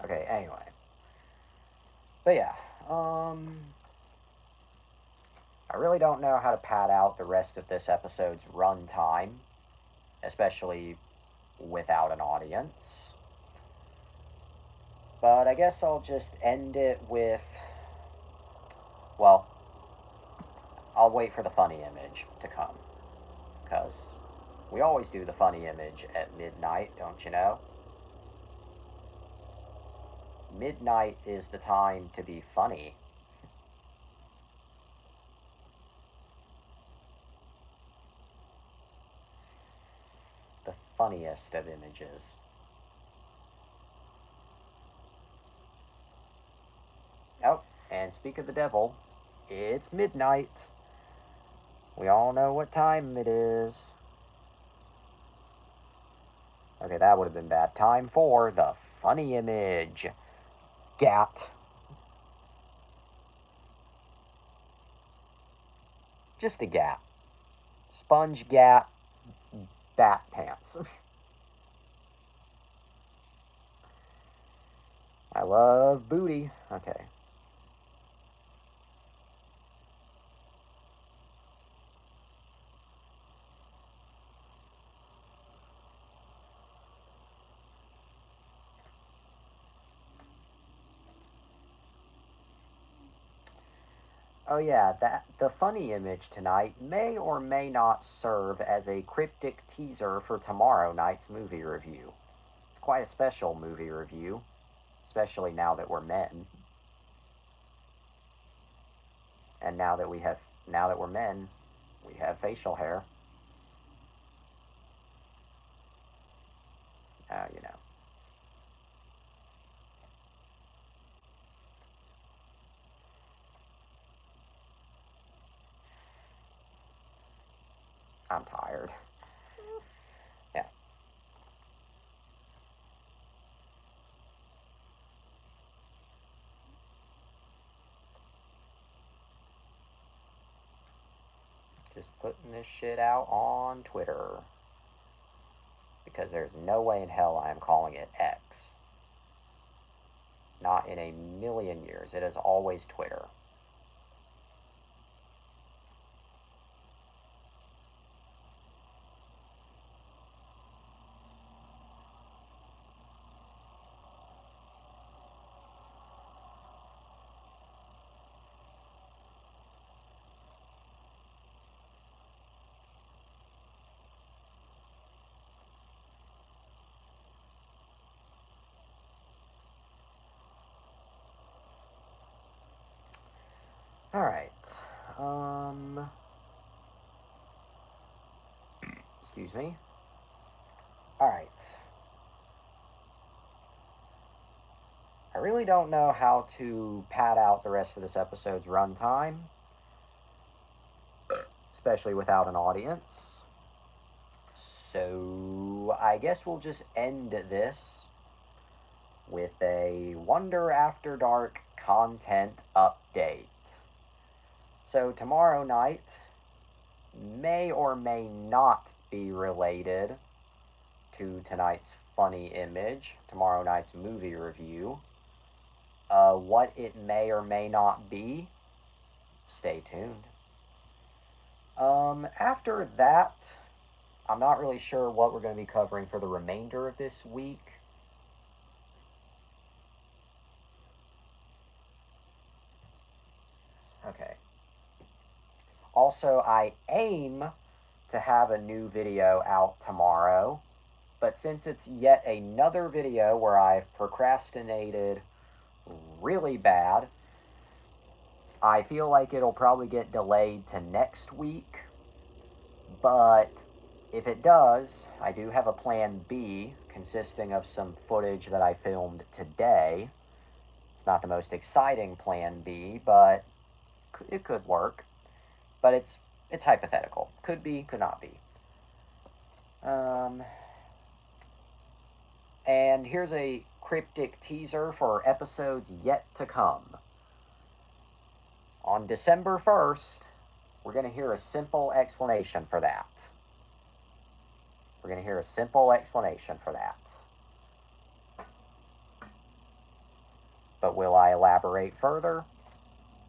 Okay, anyway. But yeah, I really don't know how to pad out the rest of this episode's runtime, especially without an audience. But I guess I'll just end it with, well, I'll wait for the funny image to come. Because we always do the funny image at midnight, don't you know? Midnight is the time to be funny. The funniest of images. Oh, and speak of the devil, it's midnight. We all know what time it is. Okay, that would have been bad. Time for the funny image. Gat. Just a gat. Sponge gat. Bat pants. I love booty. Okay. Oh yeah, the funny image tonight may or may not serve as a cryptic teaser for tomorrow night's movie review. It's quite a special movie review, especially now that we're men. And now that we're men, we have facial hair. You know. I'm tired. Yeah. Just putting this shit out on Twitter. Because there's no way in hell I am calling it X. Not in a million years. It is always Twitter. Alright. Excuse me. Alright. I really don't know how to pad out the rest of this episode's runtime, especially without an audience. So I guess we'll just end this with a Wonder After Dark content update. So tomorrow night may or may not be related to tonight's funny image, tomorrow night's movie review. What it may or may not be, stay tuned. After that, I'm not really sure what we're going to be covering for the remainder of this week. Okay. Also, I aim to have a new video out tomorrow, but since it's yet another video where I've procrastinated really bad, I feel like it'll probably get delayed to next week. But if it does, I do have a plan B consisting of some footage that I filmed today. It's not the most exciting plan B, but it could work. But it's hypothetical. Could be, could not be. And here's a cryptic teaser for episodes yet to come. On December 1st, we're going to hear a simple explanation for that. We're going to hear a simple explanation for that. But will I elaborate further?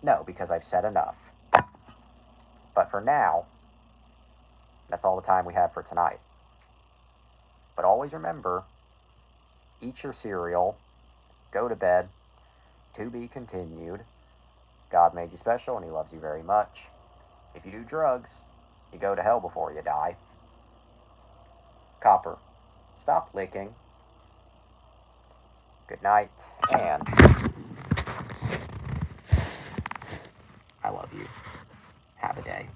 No, because I've said enough. But for now, that's all the time we have for tonight. But always remember, eat your cereal, go to bed, to be continued. God made you special and He loves you very much. If you do drugs, you go to hell before you die. Copper, stop licking. Good night, and I love you. Have a day.